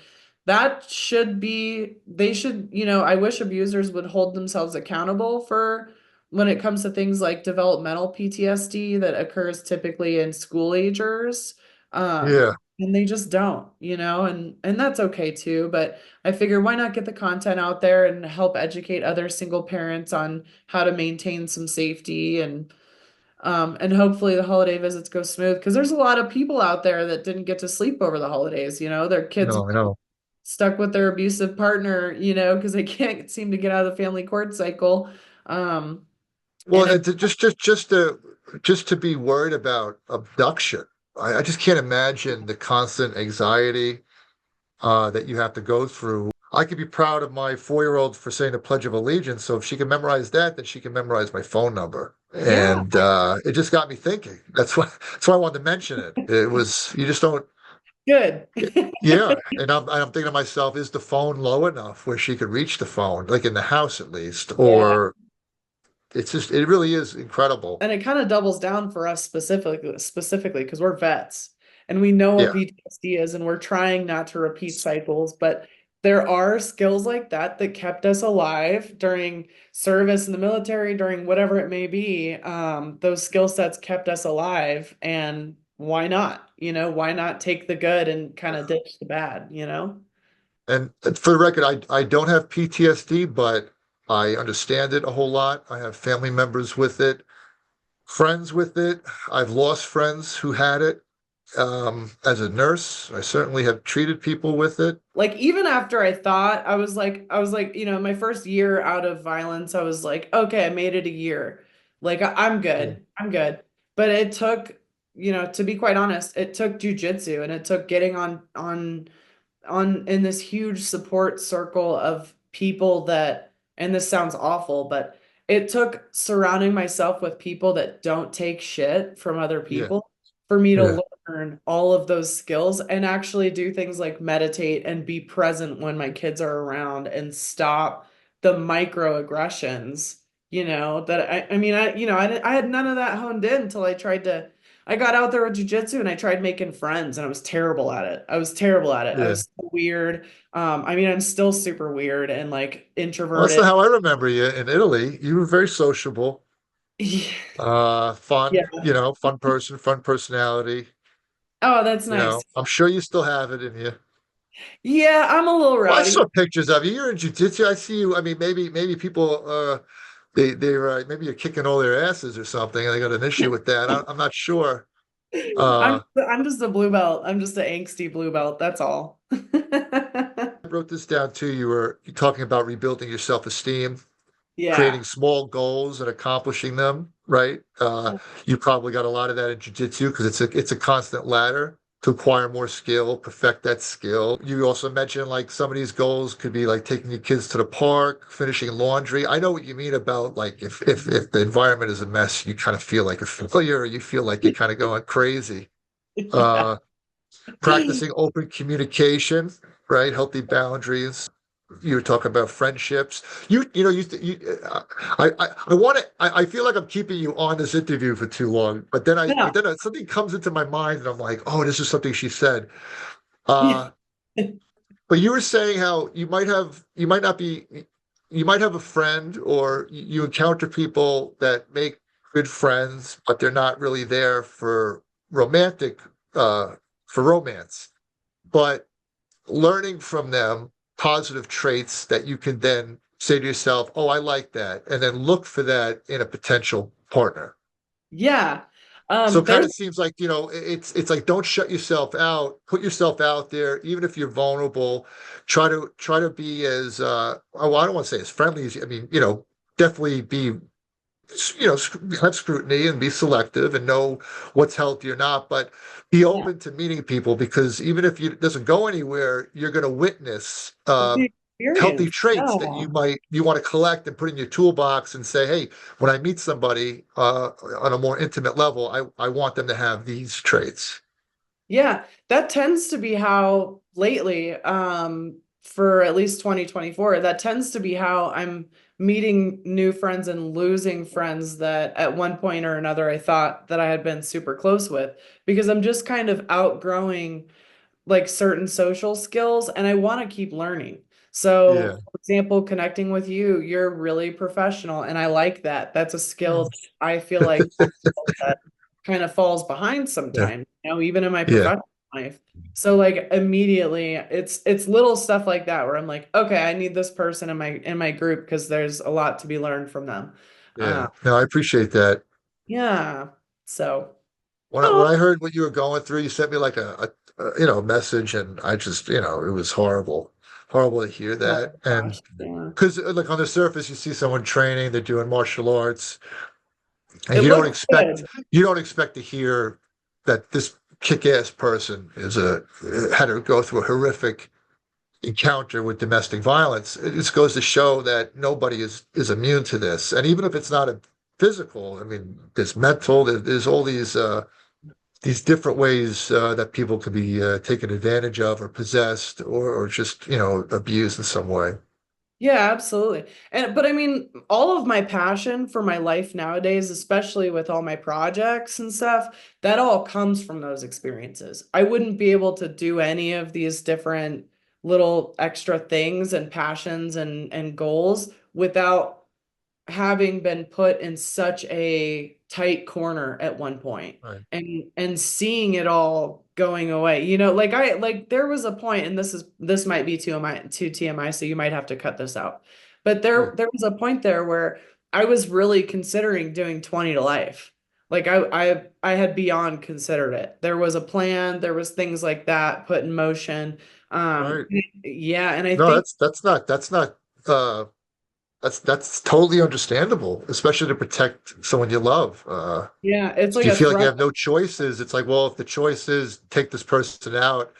[SPEAKER 1] that should be, they should, I wish abusers would hold themselves accountable for when it comes to things like developmental PTSD that occurs typically in school agers. Um,
[SPEAKER 2] Yeah.
[SPEAKER 1] and they just don't, and that's okay too. But I figure why not get the content out there and help educate other single parents on how to maintain some safety, and hopefully the holiday visits go smooth because there's a lot of people out there that didn't get to sleep over the holidays, their kids
[SPEAKER 2] No, I know.
[SPEAKER 1] stuck with their abusive partner, because they can't seem to get out of the family court cycle. Um,
[SPEAKER 2] Well,
[SPEAKER 1] and it,
[SPEAKER 2] just to be worried about abduction, I just can't imagine the constant anxiety that you have to go through. I could be proud of my 4-year-old for saying the Pledge of Allegiance. So if she can memorize that, then she can memorize my phone number.
[SPEAKER 1] yeah,
[SPEAKER 2] And it just got me thinking. That's why I wanted to mention it. It was you just don't.
[SPEAKER 1] good.
[SPEAKER 2] Yeah, and I'm thinking to myself, is the phone low enough where she could reach the phone, like in the house at least,
[SPEAKER 1] Yeah.
[SPEAKER 2] or it really is incredible.
[SPEAKER 1] And it kind of doubles down for us specifically because we're vets and we know what
[SPEAKER 2] Yeah,
[SPEAKER 1] PTSD is and we're trying not to repeat cycles, but there are skills like that that kept us alive during service in the military, during whatever it may be. Those skill sets kept us alive, and why not? Why not take the good and kind of ditch the bad?
[SPEAKER 2] and for the record, I don't have PTSD, but I understand it a whole lot. I have family members with it, friends with it. I've lost friends who had it. As a nurse, I certainly have treated people with it.
[SPEAKER 1] Like even after I was like, my first year out of violence, I was like, okay, I made it a year. Like I'm
[SPEAKER 2] Yeah,
[SPEAKER 1] good. I'm good. But it took, to be quite honest, it took jujitsu and it took getting on in this huge support circle of people that, and this sounds awful, but it took surrounding myself with people that don't take shit from other
[SPEAKER 2] yeah,
[SPEAKER 1] people for me
[SPEAKER 2] yeah,
[SPEAKER 1] to learn all of those skills and actually do things like meditate and be present when my kids are around and stop the microaggressions, that I mean, I had none of that honed in until I got out there with jujitsu and I tried making friends and I was terrible at it. I was terrible at it. I
[SPEAKER 2] yeah.
[SPEAKER 1] was so weird. I mean, I'm still super weird and like
[SPEAKER 2] Well, that's
[SPEAKER 1] introverted.
[SPEAKER 2] not how I remember you in Italy. You were very sociable,
[SPEAKER 1] Yeah.
[SPEAKER 2] fun, fun person, fun personality.
[SPEAKER 1] Oh, that's nice.
[SPEAKER 2] I'm sure you still have it in you.
[SPEAKER 1] Yeah, I'm a little
[SPEAKER 2] Well, I
[SPEAKER 1] rowdy.
[SPEAKER 2] saw pictures of you. You're in jiu-jitsu. I see you. I mean, maybe people they're maybe you're kicking all their asses or something, and they got an issue with that. I'm not sure.
[SPEAKER 1] I'm
[SPEAKER 2] Uh,
[SPEAKER 1] I'm just a blue belt. I'm just an angsty blue belt. That's all.
[SPEAKER 2] I wrote this down too. You were talking about rebuilding your self-esteem,
[SPEAKER 1] Yeah.
[SPEAKER 2] creating small goals and accomplishing them, right? You probably got a lot of that in jiu-jitsu because it's a constant ladder to acquire more skill, perfect that skill. You also mentioned like some of these goals could be like taking your kids to the park, finishing laundry. I know what you mean about like if the environment is a mess, you kind of feel like a failure, or you feel like you're kind of going crazy.
[SPEAKER 1] Yeah.
[SPEAKER 2] Uh, Practicing open communication, right? Healthy boundaries. You were talking about friendships. I want to. I feel like I'm keeping you on this interview for too long, but
[SPEAKER 1] No.
[SPEAKER 2] then something comes into my mind, and I'm like, oh, this is something she said. Uh, but you were saying how you might have a friend, or you encounter people that make good friends, but they're not really there romantic, uh, for romance. But learning from them positive traits that you can then say to yourself, "Oh, I like that," and then look for that in a potential partner.
[SPEAKER 1] Yeah.
[SPEAKER 2] So it kind
[SPEAKER 1] There's
[SPEAKER 2] of seems like, it's like don't shut yourself out. Put yourself out there, even if you're vulnerable. Try to be as I don't want to say as friendly as I mean, definitely be have scrutiny and be selective and know what's healthy or not, but be
[SPEAKER 1] yeah,
[SPEAKER 2] open to meeting people because even if it doesn't go anywhere, you're going to witness
[SPEAKER 1] it's the
[SPEAKER 2] healthy
[SPEAKER 1] experience.
[SPEAKER 2] traits that
[SPEAKER 1] Yeah.
[SPEAKER 2] you want to collect and put in your toolbox and say, hey, when I meet somebody on a more intimate level, I want them to have these traits.
[SPEAKER 1] Yeah, that tends to be how lately, for at least 2024, that tends to be how I'm meeting new friends and losing friends that at one point or another I thought that I had been super close with because I'm just kind of outgrowing like certain social skills and I want to keep learning. So,
[SPEAKER 2] Yeah.
[SPEAKER 1] for example, connecting with you, you're really professional and I like that. That's a skill that I feel like that kind of falls behind
[SPEAKER 2] Yeah.
[SPEAKER 1] sometimes, even in my
[SPEAKER 2] Yeah.
[SPEAKER 1] professional life. So like immediately it's little stuff like that where I'm like, okay, I need this person in my group because there's a lot to be learned from them.
[SPEAKER 2] Yeah. No, I appreciate that.
[SPEAKER 1] Yeah. So,
[SPEAKER 2] When I,
[SPEAKER 1] oh,
[SPEAKER 2] when I heard what you were going through, you sent me like a message, and I just it was horrible to hear
[SPEAKER 1] oh
[SPEAKER 2] that. And
[SPEAKER 1] gosh. Yeah.
[SPEAKER 2] because like on the surface, you see someone training, they're doing martial arts, and
[SPEAKER 1] It looks good.
[SPEAKER 2] you don't expect to hear that this kick-ass person had to go through a horrific encounter with domestic violence. It just goes to show that nobody is immune to this, and even if it's not a physical, I mean, there's mental, there's all these different ways that people could be taken advantage of or possessed or just abused in some way.
[SPEAKER 1] Yeah, absolutely. And but I mean, all of my passion for my life nowadays, especially with all my projects and stuff, that all comes from those experiences. I wouldn't be able to do any of these different little extra things and passions and goals without having been put in such a tight corner at one point
[SPEAKER 2] Right.
[SPEAKER 1] and seeing it all going away. Like there was a point, and this might be too TMI, so you might have to cut this out. But
[SPEAKER 2] Yeah.
[SPEAKER 1] there was a point there where I was really considering doing 20 to life. Like I had beyond considered it. There was a plan, there was things like that put in motion.
[SPEAKER 2] Right.
[SPEAKER 1] Yeah, and I
[SPEAKER 2] No,
[SPEAKER 1] think
[SPEAKER 2] that's not uh that's totally understandable, especially to protect someone you love.
[SPEAKER 1] yeah, it's
[SPEAKER 2] If
[SPEAKER 1] like
[SPEAKER 2] you
[SPEAKER 1] a
[SPEAKER 2] feel like you
[SPEAKER 1] threat.
[SPEAKER 2] have no choices, it's like, well, if the choice is take this person out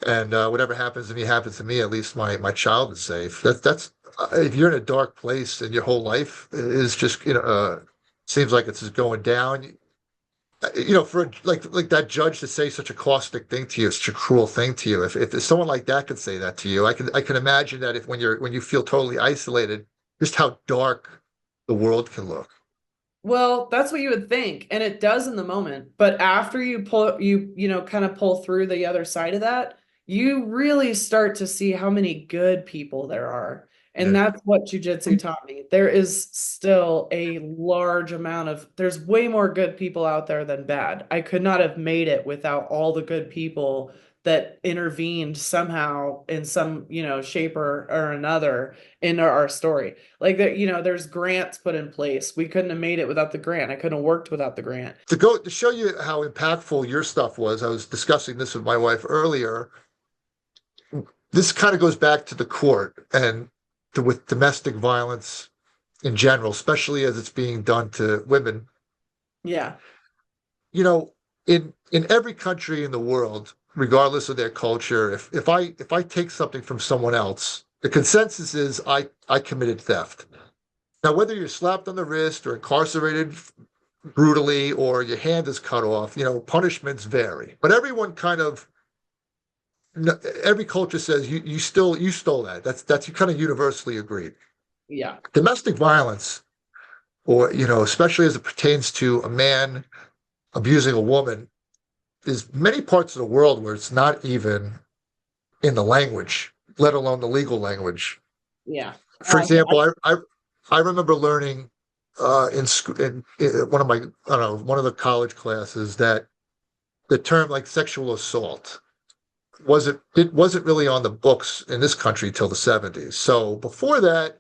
[SPEAKER 2] and whatever happens to me happens to me, at least my child is safe. That's if you're in a dark place and your whole life is just seems like it's just going down. For like that judge to say such a caustic thing to you, such a cruel thing to you. If someone like that could say that to you, I can imagine that if when you feel totally isolated, just how dark the world can look.
[SPEAKER 1] Well, that's what you would think, and it does in the moment. But after kind of pull through the other side of that, you really start to see how many good people there are. And
[SPEAKER 2] Yeah.
[SPEAKER 1] that's what jujitsu taught me. There is still a large amount there's way more good people out there than bad. I could not have made it without all the good people that intervened somehow in some, shape or another in our story. Like there's grants put in place. We couldn't have made it without the grant. I couldn't have worked without the grant.
[SPEAKER 2] To show you how impactful your stuff was, I was discussing this with my wife earlier. This kind of goes back to the court and with domestic violence in general, especially as it's being done to women.
[SPEAKER 1] Yeah.
[SPEAKER 2] You know, in every country in the world, regardless of their culture, if I take something from someone else, the consensus is I committed theft. Now, whether you're slapped on the wrist or incarcerated brutally or your hand is cut off, punishments vary. But everyone kind of every culture says you stole that. That's you kind of universally agreed.
[SPEAKER 1] Yeah.
[SPEAKER 2] Domestic violence, or especially as it pertains to a man abusing a woman, there's many parts of the world where it's not even in the language, let alone the legal language.
[SPEAKER 1] Yeah.
[SPEAKER 2] For
[SPEAKER 1] Yeah.
[SPEAKER 2] example, I remember learning in one of my I don't know one of the college classes that the term like sexual assault wasn't really on the books in this country till the 70s. So before that,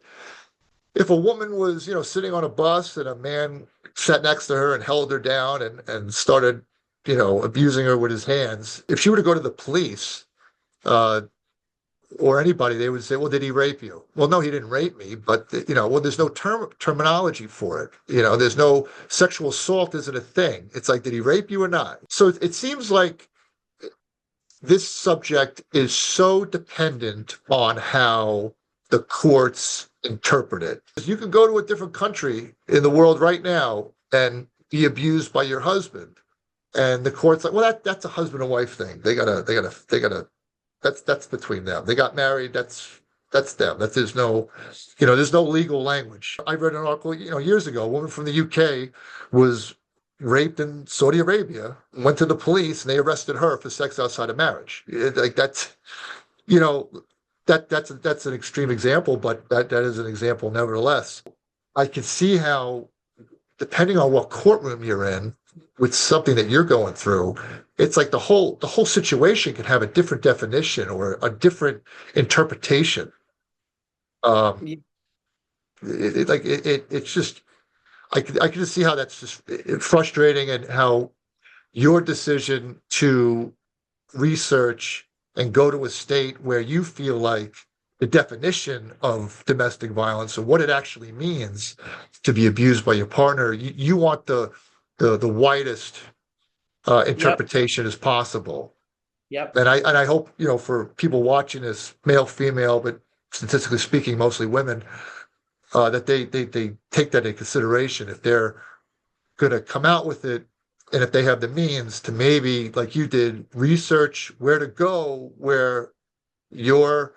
[SPEAKER 3] if a woman was, sitting on a bus and a man sat next to her and held her down and started, abusing her with his hands, if she were to go to the police, uh, or anybody, they would say, "Well, did he rape you?" Well, no, he didn't rape me, but well, there's no terminology for it. There's no sexual assault isn't a thing. It's like, did he rape you or not? So it seems like this subject is so dependent on how the courts interpret it. You can go to a different country in the world right now and be abused by your husband, and the court's like, well, that's a husband and wife thing. They gotta. That's between them. They got married. That's them. There's no legal language. I read an article, years ago. A woman from the UK was raped in Saudi Arabia, went to the police, and they arrested her for sex outside of marriage. Like that's, you know, that's an extreme example, but that is an example nevertheless. I can see how, depending on what courtroom you're in, with something that you're going through, it's like the whole situation can have a different definition or a different interpretation. Um,
[SPEAKER 1] Yeah.
[SPEAKER 3] it's just I can just see how that's just frustrating, and how your decision to research and go to a state where you feel like the definition of domestic violence and what it actually means to be abused by your partner, you want the widest
[SPEAKER 1] Yep.
[SPEAKER 3] interpretation as possible.
[SPEAKER 1] Yep.
[SPEAKER 3] And I hope, for people watching this, male, female, but statistically speaking, mostly women, that they take that into consideration if they're going to come out with it, and if they have the means to, maybe like you did, research where to go, where your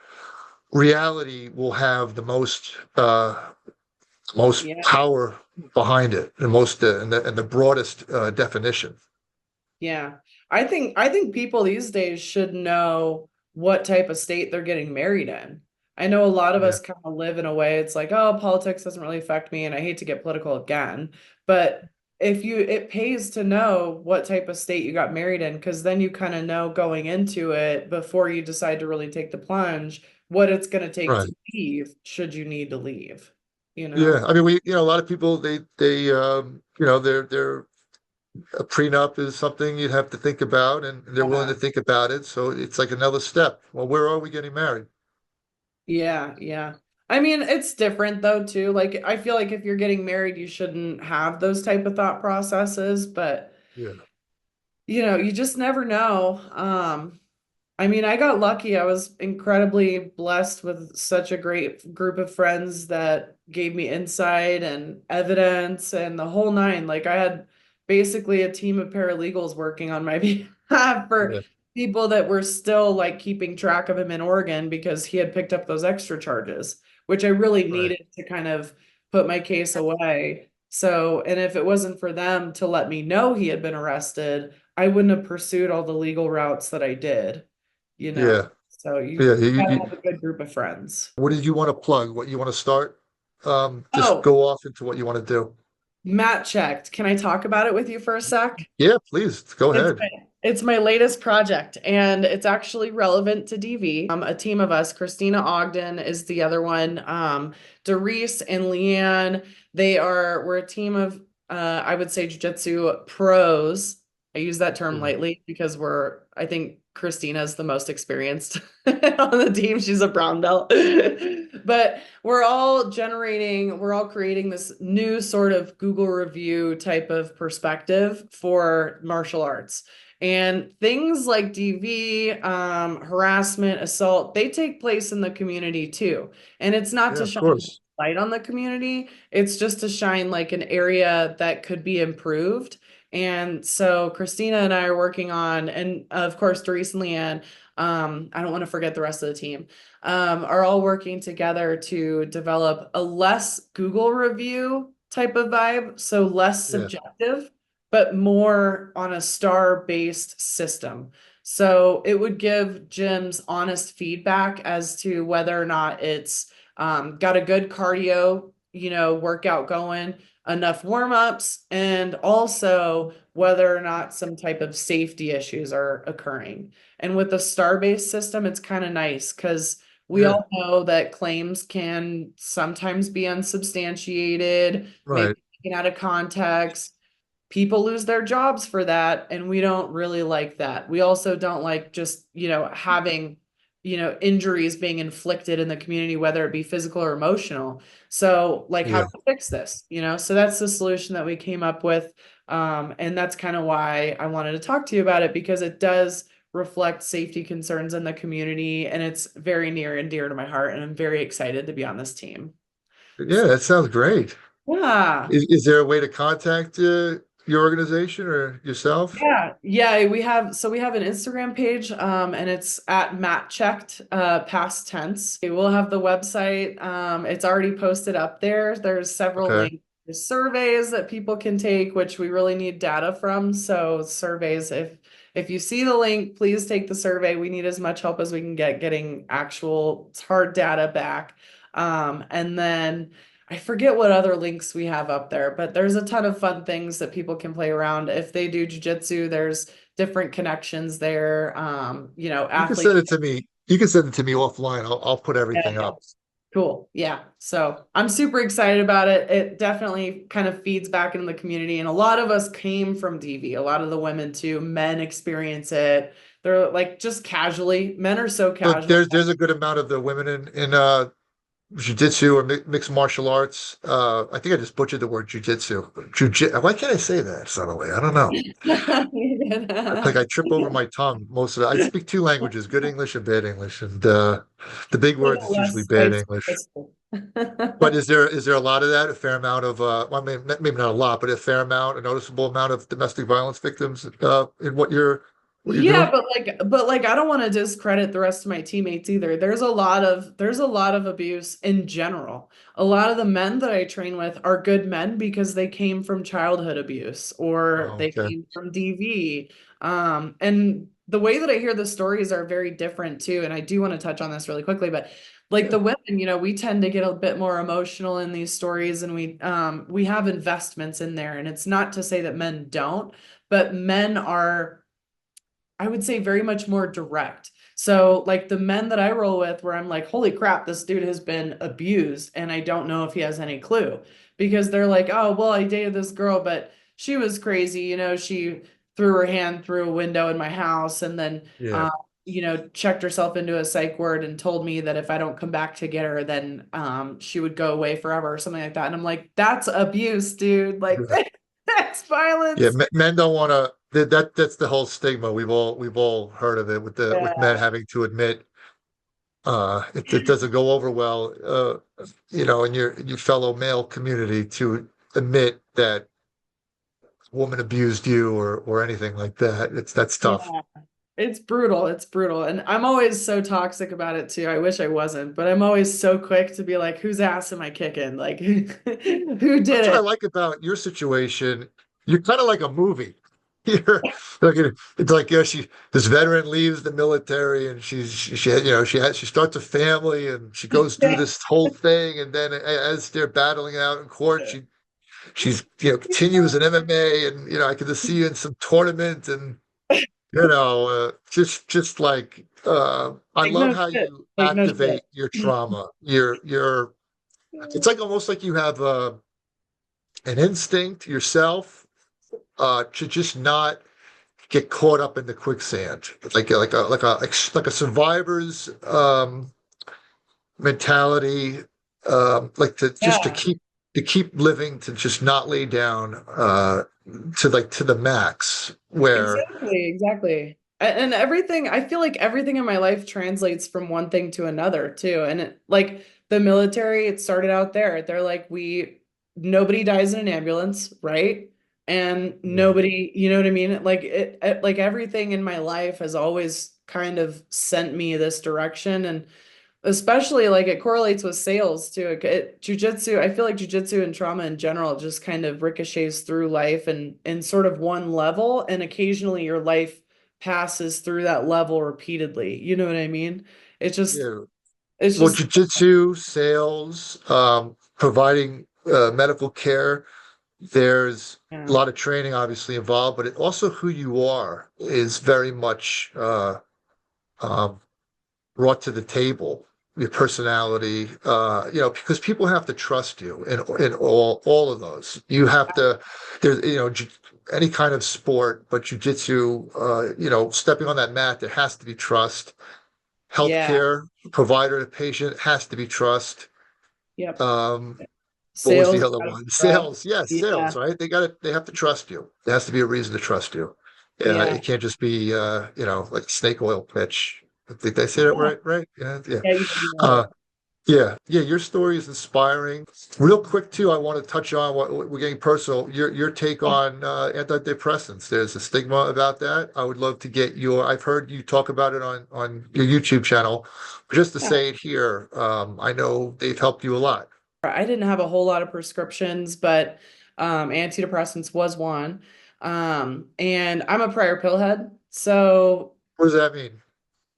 [SPEAKER 3] reality will have the most
[SPEAKER 1] Yeah.
[SPEAKER 3] power behind it, and the broadest definition.
[SPEAKER 1] Yeah. I think people these days should know what type of state they're getting married in. I know a lot of
[SPEAKER 3] Yeah,
[SPEAKER 1] us kind of live in a way, it's like, oh, politics doesn't really affect me, and I hate to get political again, but it pays to know what type of state you got married in, because then you kind of know going into it before you decide to really take the plunge what it's going to take
[SPEAKER 3] right.
[SPEAKER 1] to leave, should you need to leave, you
[SPEAKER 3] Yeah,
[SPEAKER 1] know?
[SPEAKER 3] I mean, a lot of people, they're a prenup is something you'd have to think about, and they're willing to
[SPEAKER 1] Uh-huh.
[SPEAKER 3] think about it. So it's like another step. Well, where are we getting married?
[SPEAKER 1] Yeah, yeah. I mean, it's different though too. Like I feel like if you're getting married, you shouldn't have those type of thought processes, but
[SPEAKER 3] Yeah,
[SPEAKER 1] you just never know. I mean, I got lucky. I was incredibly blessed with such a great group of friends that gave me insight and evidence and the whole nine. Like I had basically a team of paralegals working on my behalf for
[SPEAKER 3] yeah,
[SPEAKER 1] people that were still like keeping track of him in Oregon because he had picked up those extra charges, which I really
[SPEAKER 3] right.
[SPEAKER 1] needed to kind of put my case away. So, and if it wasn't for them to let me know he had been arrested, I wouldn't have pursued all the legal routes that I did, you know.
[SPEAKER 3] Yeah,
[SPEAKER 1] So
[SPEAKER 3] yeah.
[SPEAKER 1] you gotta have a good group of friends.
[SPEAKER 3] What did you want to plug? What you want to start? Just
[SPEAKER 1] Oh,
[SPEAKER 3] go off into what you want to do.
[SPEAKER 1] Matt checked. Can I talk about it with you for a sec?
[SPEAKER 3] Yeah, please go
[SPEAKER 1] It's
[SPEAKER 3] ahead.
[SPEAKER 1] my, it's my latest project, and it's actually relevant to DV. A team of us, Christina Ogden is the other one. Doris and Leanne, we're a team of I would say jujitsu pros. I use that term
[SPEAKER 3] Yeah,
[SPEAKER 1] lightly because I think Christina is the most experienced on the team. She's a brown belt. But we're all creating this new sort of Google review type of perspective for martial arts. And things like DV, harassment, assault, they take place in the community too. And it's not
[SPEAKER 3] yeah,
[SPEAKER 1] to
[SPEAKER 3] of
[SPEAKER 1] shine
[SPEAKER 3] course.
[SPEAKER 1] light on the community, it's just to shine like an area that could be improved. And so Christina and I are working on, and of course, Doris and Leanne, I don't want to forget the rest of the team, are all working together to develop a less Google review type of vibe, so less
[SPEAKER 3] Yeah,
[SPEAKER 1] subjective, but more on a star-based system. So it would give gyms honest feedback as to whether or not it's got a good cardio, workout going, enough warm-ups, and also whether or not some type of safety issues are occurring. And with the star-based system, it's kind of nice because We
[SPEAKER 2] Yeah.
[SPEAKER 1] all know that claims can sometimes be unsubstantiated, maybe
[SPEAKER 2] Right.
[SPEAKER 1] taken out of context. People lose their jobs for that, and we don't really like that. We also don't like just, having, injuries being inflicted in the community, whether it be physical or emotional. So, like, how
[SPEAKER 2] Yeah.
[SPEAKER 1] do we fix this? So that's the solution that we came up with. And that's kind of why I wanted to talk to you about it, because it does reflect safety concerns in the community, and it's very near and dear to my heart, and I'm very excited to be on this team.
[SPEAKER 2] Yeah, that sounds great.
[SPEAKER 1] Yeah.
[SPEAKER 2] Is there a way to contact your organization or yourself?
[SPEAKER 1] Yeah, we have an Instagram page, and it's at Matt Checked, past tense. We'll have the website. It's already posted up there. There's several
[SPEAKER 2] Okay.
[SPEAKER 1] links. There's surveys that people can take, which we really need data from. So surveys, if you see the link, please take the survey. We need as much help as we can get getting actual hard data back. And then I forget what other links we have up there, but there's a ton of fun things that people can play around. If they do jujitsu, there's different connections there.
[SPEAKER 2] You can
[SPEAKER 1] Athletes.
[SPEAKER 2] send it to me. You can send it to me offline. I'll put everything
[SPEAKER 1] Yeah.
[SPEAKER 2] up.
[SPEAKER 1] Cool. Yeah. So I'm super excited about it. It definitely kind of feeds back into the community. And a lot of us came from DV, a lot of the women too. Men experience it. They're like just casually. Men are so
[SPEAKER 2] So
[SPEAKER 1] casual.
[SPEAKER 2] there's a good amount of the women in jiu-jitsu or mixed martial arts. I think I just butchered the word jiu-jitsu. Why can't I say that suddenly? I don't know. Like I trip over my tongue most of it. I speak two languages, good English and bad English, and the big words is usually
[SPEAKER 1] Less
[SPEAKER 2] bad
[SPEAKER 1] spicy
[SPEAKER 2] English.
[SPEAKER 1] crystal.
[SPEAKER 2] But is there a lot of that? A fair amount of well, I mean, maybe not a lot, but a fair amount, a noticeable amount of domestic violence victims in what you're
[SPEAKER 1] Yeah,
[SPEAKER 2] doing?
[SPEAKER 1] but like I don't want to discredit the rest of my teammates either. There's a lot of abuse in general. A lot of the men that I train with are good men because they came from childhood abuse or
[SPEAKER 2] Oh,
[SPEAKER 1] they
[SPEAKER 2] okay.
[SPEAKER 1] came from DV. And the way that I hear the stories are very different too. And I do want to touch on this really quickly, but like
[SPEAKER 2] Yeah.
[SPEAKER 1] the women, we tend to get a bit more emotional in these stories, and we have investments in there. And it's not to say that men don't, but men are, I would say, very much more direct. So, like the men that I roll with, where I'm like, holy crap, this dude has been abused, and I don't know if he has any clue, because they're like, oh, well, I dated this girl, but she was crazy. She threw her hand through a window in my house, and then,
[SPEAKER 2] Yeah.
[SPEAKER 1] um, checked herself into a psych ward and told me that if I don't come back to get her, then she would go away forever or something like that. And I'm like, that's abuse, dude. Like, that's
[SPEAKER 2] Yeah,
[SPEAKER 1] violence.
[SPEAKER 2] men don't want to. That's the whole stigma. We've all heard of it with men
[SPEAKER 1] Yeah.
[SPEAKER 2] having to admit it doesn't go over well, in your fellow male community to admit that a woman abused you or anything like that. That's tough.
[SPEAKER 1] Yeah. It's brutal. It's brutal. And I'm always so toxic about it too. I wish I wasn't, but I'm always so quick to be like, whose ass am I kicking? Like, who did
[SPEAKER 2] That's what I
[SPEAKER 1] it?
[SPEAKER 2] like about your situation. You're kind of like a movie. You're like it's like this veteran leaves the military and she starts a family and she goes through this whole thing and then as they're battling it out in court she's continues in MMA and I can just see you in some tournament and just like I
[SPEAKER 1] Like,
[SPEAKER 2] love
[SPEAKER 1] no
[SPEAKER 2] how
[SPEAKER 1] shit.
[SPEAKER 2] you
[SPEAKER 1] Like, no shit.
[SPEAKER 2] activate your trauma. It's like almost like you have an instinct yourself to just not get caught up in the quicksand. It's like a survivor's mentality, like to
[SPEAKER 1] Yeah.
[SPEAKER 2] keep living, to just not lay down to the max. Where
[SPEAKER 1] Exactly, exactly. And everything, I feel like everything in my life translates from one thing to another too. And like the military, it started out there. They're like, nobody dies in an ambulance, right? And
[SPEAKER 2] yeah,
[SPEAKER 1] nobody, you know what I mean? Like like everything in my life has always kind of sent me this direction. And especially like it correlates with sales too. Jujitsu, I feel like jujitsu and trauma in general just kind of ricochets through life and in sort of one level, and occasionally your life passes through that level repeatedly. You know what I mean? It's just
[SPEAKER 2] yeah.
[SPEAKER 1] it's
[SPEAKER 2] Well,
[SPEAKER 1] just
[SPEAKER 2] jujitsu, sales, providing medical care. There's a
[SPEAKER 1] yeah.
[SPEAKER 2] lot of training obviously involved, but also who you are is very much um, brought to the table.
[SPEAKER 3] your personality, because people have to trust you in all of those. You have to, there's, any kind of sport, but jujitsu, stepping on that mat, there has to be trust.
[SPEAKER 1] Yeah.
[SPEAKER 3] Healthcare, provider to patient has to be trust.
[SPEAKER 1] Yep.
[SPEAKER 3] Um, what was the
[SPEAKER 1] Sales.
[SPEAKER 3] other
[SPEAKER 1] Gotta
[SPEAKER 3] one?
[SPEAKER 1] trust.
[SPEAKER 3] Sales. Yes,
[SPEAKER 1] Yeah.
[SPEAKER 3] sales, right? They have to trust you. There has to be a reason to trust you. Yeah,
[SPEAKER 1] Yeah.
[SPEAKER 3] it can't just be, like snake oil pitch. Did I say that
[SPEAKER 1] Yeah.
[SPEAKER 3] right? Right? Yeah, yeah.
[SPEAKER 1] Yeah. You did it right.
[SPEAKER 3] Uh, yeah. Your story is inspiring. Real quick, too, I want to touch on what we're getting personal. Your take on antidepressants. There's a stigma about that. I would love to get I've heard you talk about it on your YouTube channel. But just to
[SPEAKER 1] Yeah.
[SPEAKER 3] say it here, I know they've helped you a lot.
[SPEAKER 1] I didn't have a whole lot of prescriptions, but antidepressants was one. And I'm a prior pill head. So
[SPEAKER 3] What does that mean?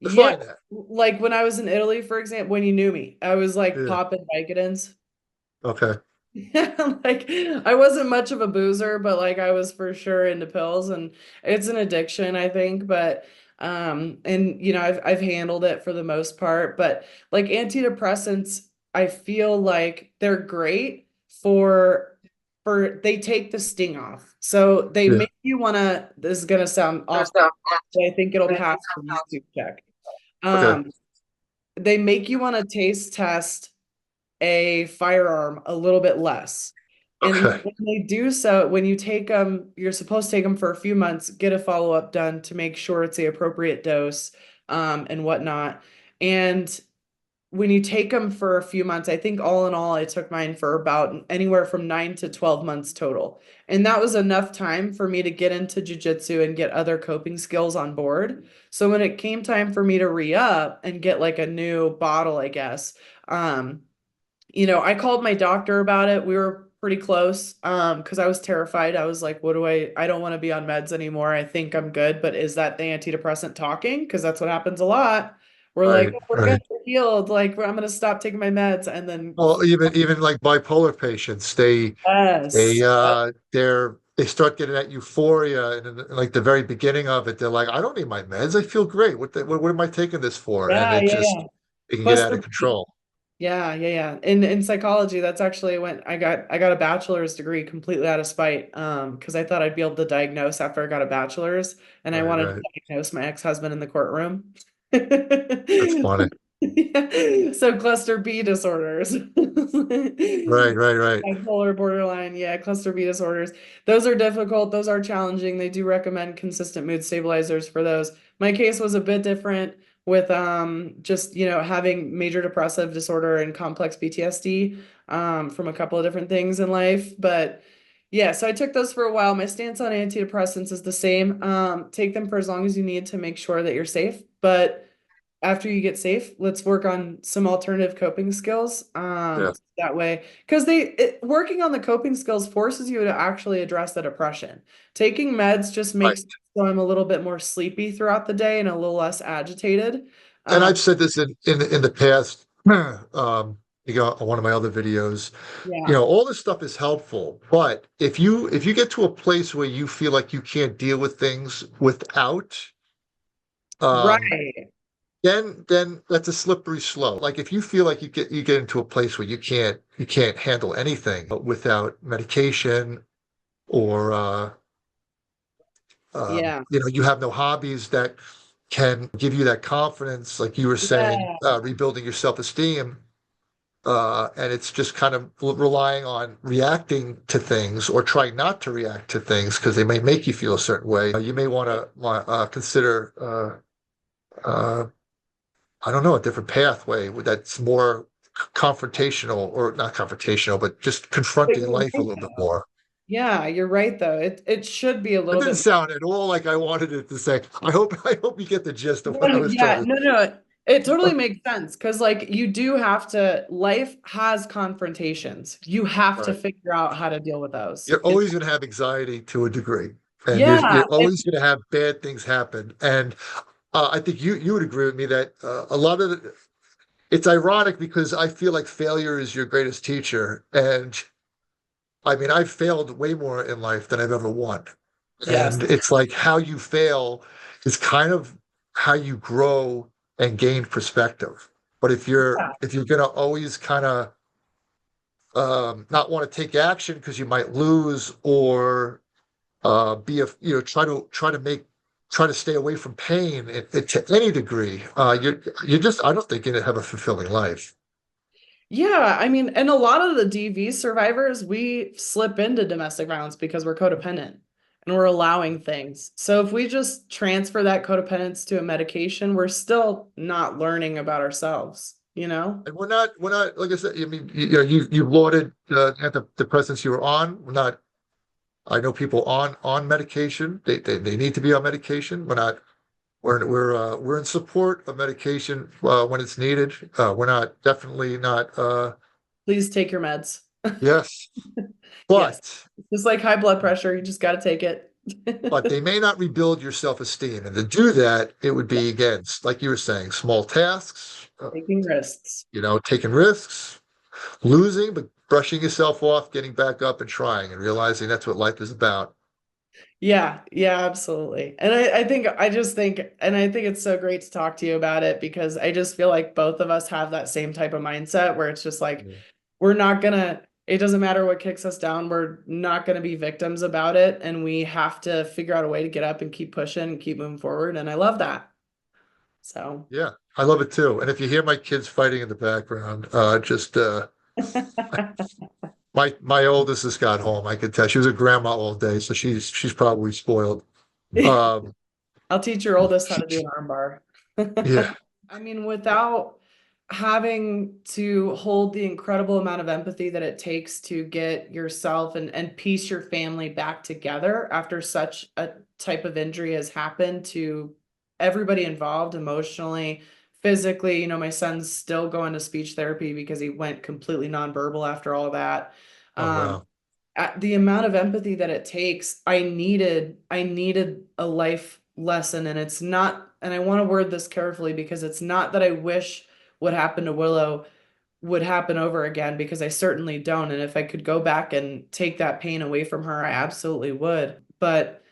[SPEAKER 1] yeah,
[SPEAKER 3] Define that.
[SPEAKER 1] like when I was in Italy, for example, when you knew me, I was like
[SPEAKER 3] Yeah.
[SPEAKER 1] popping Vicodins.
[SPEAKER 3] Okay.
[SPEAKER 1] Like I wasn't much of a boozer, but like I was for sure into pills and it's an addiction, I think, but and I've handled it for the most part, but like antidepressants, I feel like they're great for they take the sting off. So they
[SPEAKER 3] Yeah.
[SPEAKER 1] make you wanna, this is gonna sound off, but I think it'll pass the YouTube check.
[SPEAKER 3] Okay.
[SPEAKER 1] Um, they make you want to taste test a firearm a little bit less. And
[SPEAKER 3] Okay.
[SPEAKER 1] when they do so, when you take them, you're supposed to take them for a few months, get a follow-up done to make sure it's the appropriate dose, and whatnot. And when you take them for a few months, I think all in all, I took mine for about anywhere from 9 to 12 months total. And that was enough time for me to get into jujitsu and get other coping skills on board. So when it came time for me to re-up and get like a new bottle, I guess, I called my doctor about it. We were pretty close, because I was terrified. I was like, what do I don't want to be on meds anymore. I think I'm good, but is that the antidepressant talking? Because that's what happens a lot. We're like,
[SPEAKER 3] Right.
[SPEAKER 1] oh, we're good,
[SPEAKER 3] Right.
[SPEAKER 1] we're healed. Like, I'm gonna stop taking my meds, and then
[SPEAKER 3] Well, even like bipolar patients,
[SPEAKER 1] yes,
[SPEAKER 3] they start getting that euphoria, and in like the very beginning of it, they're like, I don't need my meds. I feel great. What am I taking this for? And
[SPEAKER 1] yeah,
[SPEAKER 3] it
[SPEAKER 1] yeah,
[SPEAKER 3] just
[SPEAKER 1] yeah.
[SPEAKER 3] it can get out of
[SPEAKER 1] Cluster
[SPEAKER 3] control.
[SPEAKER 1] Yeah, yeah, yeah. In psychology, that's actually when I got a bachelor's degree completely out of spite. Because I thought I'd be able to diagnose after I got a bachelor's, and I
[SPEAKER 3] Right,
[SPEAKER 1] wanted to
[SPEAKER 3] right.
[SPEAKER 1] diagnose my ex-husband in the courtroom.
[SPEAKER 3] That's funny.
[SPEAKER 1] Yeah. So cluster B disorders.
[SPEAKER 3] Right, right, right.
[SPEAKER 1] Bipolar, borderline, yeah, cluster B disorders. Those are difficult. Those are challenging. They do recommend consistent mood stabilizers for those. My case was a bit different with just having major depressive disorder and complex PTSD from a couple of different things in life. But yeah, so I took those for a while. My stance on antidepressants is the same. Take them for as long as you need to make sure that you're safe. But after you get safe, let's work on some alternative coping skills.
[SPEAKER 3] Yeah.
[SPEAKER 1] That way, because working on the coping skills forces you to actually address the depression. Taking meds just
[SPEAKER 3] Right.
[SPEAKER 1] makes it so I'm a little bit more sleepy throughout the day and a little less agitated.
[SPEAKER 3] And
[SPEAKER 1] Um,
[SPEAKER 3] I've said this in the past, on one of my other videos.
[SPEAKER 1] yeah,
[SPEAKER 3] All this stuff is helpful, but if you get to a place where you feel like you can't deal with things without, um,
[SPEAKER 1] right.
[SPEAKER 3] then that's a slippery slope. Like if you feel like you get into a place where you can't handle anything without medication, or
[SPEAKER 1] Yeah,
[SPEAKER 3] you have no hobbies that can give you that confidence, like you were saying,
[SPEAKER 1] yeah,
[SPEAKER 3] rebuilding your self-esteem. And it's just kind of relying on reacting to things or trying not to react to things because they may make you feel a certain way. You may want to consider, I don't know, a different pathway that's more confrontational, or not confrontational, but just
[SPEAKER 1] but
[SPEAKER 3] confronting
[SPEAKER 1] you're
[SPEAKER 3] life a
[SPEAKER 1] right
[SPEAKER 3] little bit
[SPEAKER 1] though.
[SPEAKER 3] more.
[SPEAKER 1] Yeah, you're right though. It should be a
[SPEAKER 3] It
[SPEAKER 1] little
[SPEAKER 3] didn't
[SPEAKER 1] bit.
[SPEAKER 3] sound at all like I wanted it to say. I hope you get the gist of what I
[SPEAKER 1] No,
[SPEAKER 3] was
[SPEAKER 1] yeah,
[SPEAKER 3] trying
[SPEAKER 1] no, no. It
[SPEAKER 3] to.
[SPEAKER 1] totally makes sense because, like, you do have to, life has confrontations. You have to
[SPEAKER 3] Right.
[SPEAKER 1] figure out how to deal with those.
[SPEAKER 3] You're always going to have anxiety to a degree, and you're
[SPEAKER 1] Yeah,
[SPEAKER 3] you're always going to have bad things happen. And I think you would agree with me that a lot of it's ironic because I feel like failure is your greatest teacher, and I mean I've failed way more in life than I've ever won,
[SPEAKER 1] yes,
[SPEAKER 3] and it's like how you fail is kind of how you grow and gain perspective. But if you're going to always kind of not want to take action because you might lose, or be a try to stay away from pain to any degree, you just I don't think you're going to have a fulfilling life.
[SPEAKER 1] Yeah, I mean, and a lot of the DV survivors, we slip into domestic violence because we're codependent and we're allowing things. So if we just transfer that codependence to a medication, we're still not learning about ourselves, you know?
[SPEAKER 3] And we're not like I said. I mean, you lauded the presence you were on. We're not. I know people on medication. They need to be on medication. We're not. We're in support of medication when it's needed. We're not definitely not.
[SPEAKER 1] Please take your meds.
[SPEAKER 3] Yes,
[SPEAKER 1] Yes.
[SPEAKER 3] but
[SPEAKER 1] Just like high blood pressure, you just got to take it.
[SPEAKER 3] they may not rebuild your self-esteem, and to do that, it would
[SPEAKER 1] Yeah,
[SPEAKER 3] be again, like you were saying, small tasks.
[SPEAKER 1] taking risks.
[SPEAKER 3] Taking risks, losing, but brushing yourself off, getting back up and trying, and realizing that's what life is about.
[SPEAKER 1] Yeah, yeah, absolutely. And I just think, and I think it's so great to talk to you about it because I just feel like both of us have that same type of mindset where it's just like,
[SPEAKER 3] Yeah.
[SPEAKER 1] we're not gonna, it doesn't matter what kicks us down, we're not gonna be victims about it. And we have to figure out a way to get up and keep pushing and keep moving forward. And I love that. So,
[SPEAKER 3] Yeah, I love it too. And if you hear my kids fighting in the background, just my oldest just got home. I could tell she was a grandma all day, so she's probably spoiled. Um,
[SPEAKER 1] I'll teach your oldest how
[SPEAKER 3] she-
[SPEAKER 1] to do an armbar.
[SPEAKER 3] yeah,
[SPEAKER 1] I mean, without having to hold the incredible amount of empathy that it takes to get yourself and piece your family back together after such a type of injury has happened to everybody involved emotionally, physically. My son's still going to speech therapy because he went completely nonverbal after all that.
[SPEAKER 3] oh
[SPEAKER 1] Um,
[SPEAKER 3] wow,
[SPEAKER 1] the amount of empathy that it takes, I needed a life lesson. And it's not, and I want to word this carefully because it's not that I wish what happened to Willow would happen over again, because I certainly don't. And if I could go back and take that pain away from her, I absolutely would. But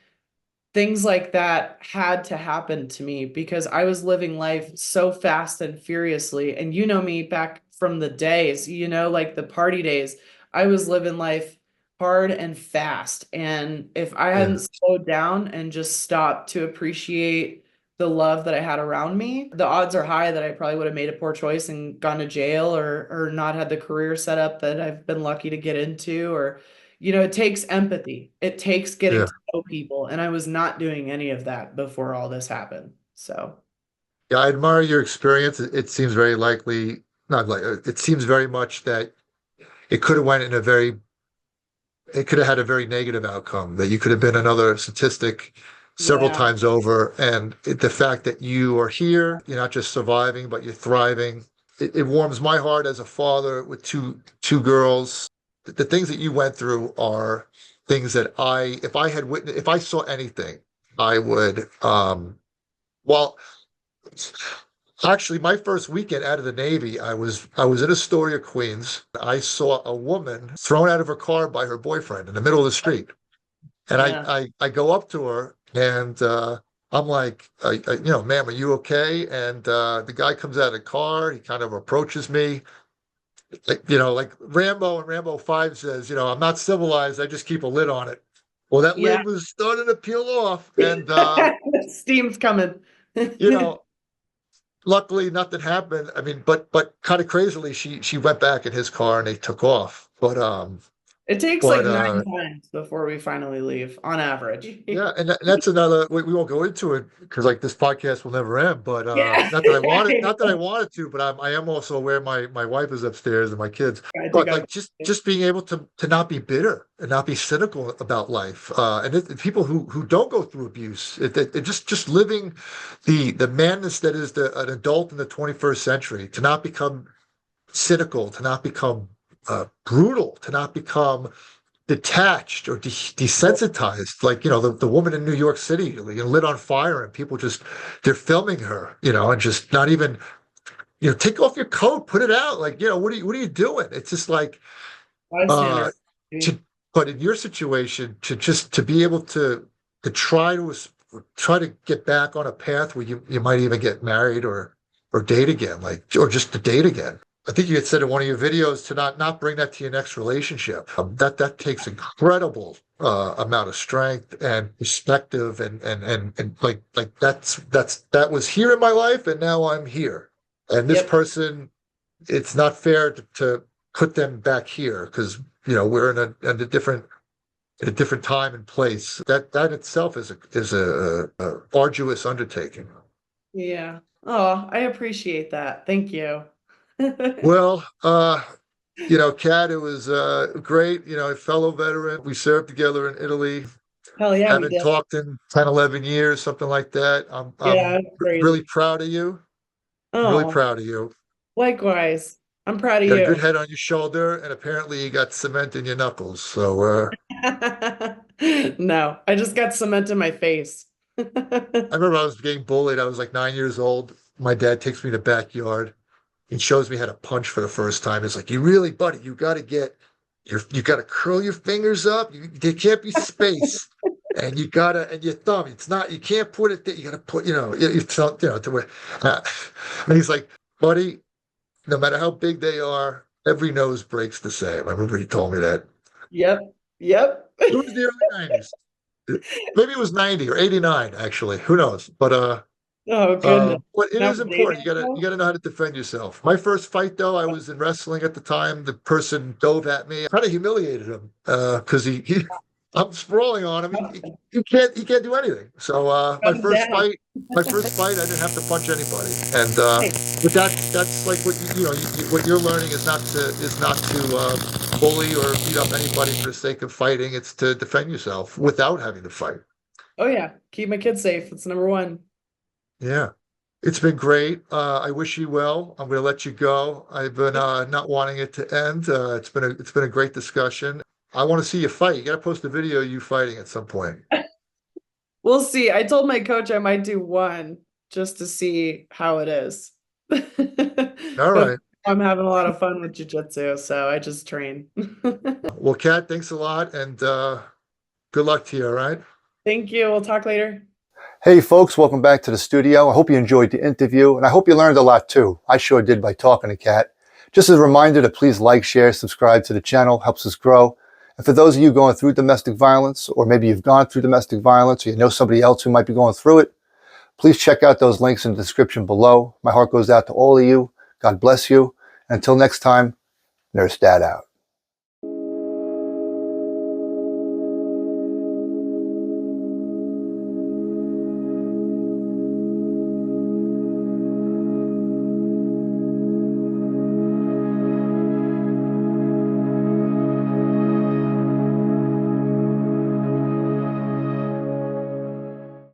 [SPEAKER 1] things like that had to happen to me because I was living life so fast and furiously. And you know me back from the days, like the party days, I was living life hard and fast. And if I
[SPEAKER 3] yeah,
[SPEAKER 1] hadn't slowed down and just stopped to appreciate the love that I had around me, the odds are high that I probably would have made a poor choice and gone to jail, or not had the career set up that I've been lucky to get into, or it takes empathy. It takes getting
[SPEAKER 3] yeah,
[SPEAKER 1] to know people. And I was not doing any of that before all this happened. So,
[SPEAKER 3] yeah. I admire your experience. It seems very likely, not like it seems very much that it could have went in a very it could have had a very negative outcome, that you could have been another statistic several
[SPEAKER 1] yeah.
[SPEAKER 3] times over. And the fact that you are here, you're not just surviving, but you're thriving. It warms my heart as a father with two girls. The things that you went through are things that if I had witnessed, if I saw anything, I would, well, actually, my first weekend out of the Navy, I was in Astoria, Queens. I saw a woman thrown out of her car by her boyfriend in the middle of the street, and I
[SPEAKER 1] Yeah.
[SPEAKER 3] I, I go up to her and I'm like, ma'am, are you okay? And the guy comes out of the car. He kind of approaches me, like Rambo and Rambo 5 says, I'm not civilized. I just keep a lid on it. Well, that
[SPEAKER 1] Yeah.
[SPEAKER 3] lid was starting to peel off, and
[SPEAKER 1] Steam's coming.
[SPEAKER 3] you know. Luckily, nothing happened. I mean, but kind of crazily, she went back in his car and they took off.
[SPEAKER 1] It takes
[SPEAKER 3] But
[SPEAKER 1] like 9 times before we finally leave on average.
[SPEAKER 3] yeah, and that's another. We won't go into it because like this podcast will never end. But
[SPEAKER 1] Yeah.
[SPEAKER 3] not that I wanted,
[SPEAKER 1] I
[SPEAKER 3] not that I
[SPEAKER 1] know.
[SPEAKER 3] wanted to, but I am also aware my wife is upstairs and my kids.
[SPEAKER 1] I think
[SPEAKER 3] But
[SPEAKER 1] I'm.
[SPEAKER 3] like just being able to not be bitter and not be cynical about life, and people who don't go through abuse, it just living the madness that is an adult in the 21st century, to not become cynical, to not become brutal, to not become detached or desensitized. Like, the woman in New York City, lit on fire and people they're filming her, and just not even, take off your coat, put it out. Like, what are you doing? It's just like, uh,
[SPEAKER 1] Bystander.
[SPEAKER 3] to, but in your situation, to be able to try to get back on a path where you might even get married, or or date again, or just to date again. I think you had said in one of your videos to not bring that to your next relationship. That takes incredible amount of strength and perspective, and like that was here in my life, and now I'm here. And this
[SPEAKER 1] Yep.
[SPEAKER 3] person, it's not fair to put them back here because we're in a different time and place. That itself is a arduous undertaking.
[SPEAKER 1] Yeah. Oh, I appreciate that. Thank you.
[SPEAKER 3] Well, Kat, it was great. A fellow veteran. We served together in Italy.
[SPEAKER 1] Hell yeah, we
[SPEAKER 3] Haven't
[SPEAKER 1] did.
[SPEAKER 3] talked in 10, 11 years, something like that.
[SPEAKER 1] Yeah,
[SPEAKER 3] I'm
[SPEAKER 1] it's crazy.
[SPEAKER 3] really proud of you. Really
[SPEAKER 1] Oh,
[SPEAKER 3] proud of you.
[SPEAKER 1] likewise. I'm proud of
[SPEAKER 3] You got a good
[SPEAKER 1] you.
[SPEAKER 3] head on your shoulder, and apparently you got cement in your knuckles. So
[SPEAKER 1] No, I just got cement in my face.
[SPEAKER 3] I remember I was getting bullied. I was like 9 years old. My dad takes me to the backyard. He shows me how to punch for the first time. It's like, buddy, you got to you got to curl your fingers up. There can't be space. And and your thumb, you can't put it there. You got to put, to where, and he's like, buddy, no matter how big they are, every nose breaks the same. I remember he told me that.
[SPEAKER 1] Yep. Yep.
[SPEAKER 3] It was the early 90s. Maybe it was 90 or 89, actually. Who knows?
[SPEAKER 1] Oh goodness.
[SPEAKER 3] But it
[SPEAKER 1] Now
[SPEAKER 3] is
[SPEAKER 1] we're dating
[SPEAKER 3] important. You
[SPEAKER 1] now?
[SPEAKER 3] gotta know how to defend yourself. My first fight, though, I was in wrestling at the time. The person dove at me. I kind of humiliated him because I'm sprawling on him. He can't do anything. So
[SPEAKER 1] Shut him down.
[SPEAKER 3] my first fight, I didn't have to punch anybody. And
[SPEAKER 1] Hey,
[SPEAKER 3] but that's like what what you're learning is not to bully or beat up anybody for the sake of fighting. It's to defend yourself without having to fight.
[SPEAKER 1] oh yeah, keep my kids safe. It's number one.
[SPEAKER 3] Yeah. It's been great. I wish you well. I'm going to let you go. I've been not wanting it to end. It's been a great discussion. I want to see you fight. You got to post a video of you fighting at some point.
[SPEAKER 1] We'll see. I told my coach I might do one just to see how it is.
[SPEAKER 3] All
[SPEAKER 1] But
[SPEAKER 3] right.
[SPEAKER 1] I'm having a lot of fun with jujitsu, so I just train.
[SPEAKER 3] Well, Kat, thanks a lot, and good luck to you. All right.
[SPEAKER 1] Thank you. We'll talk later.
[SPEAKER 2] Hey folks, welcome back to the studio. I hope you enjoyed the interview, and I hope you learned a lot too. I sure did by talking to Kat. Just as a reminder to please like, share, subscribe to the channel, helps us grow. And for those of you going through domestic violence, or maybe you've gone through domestic violence, or you know somebody else who might be going through it, please check out those links in the description below. My heart goes out to all of you. God bless you. And until next time, Nurse Dad out.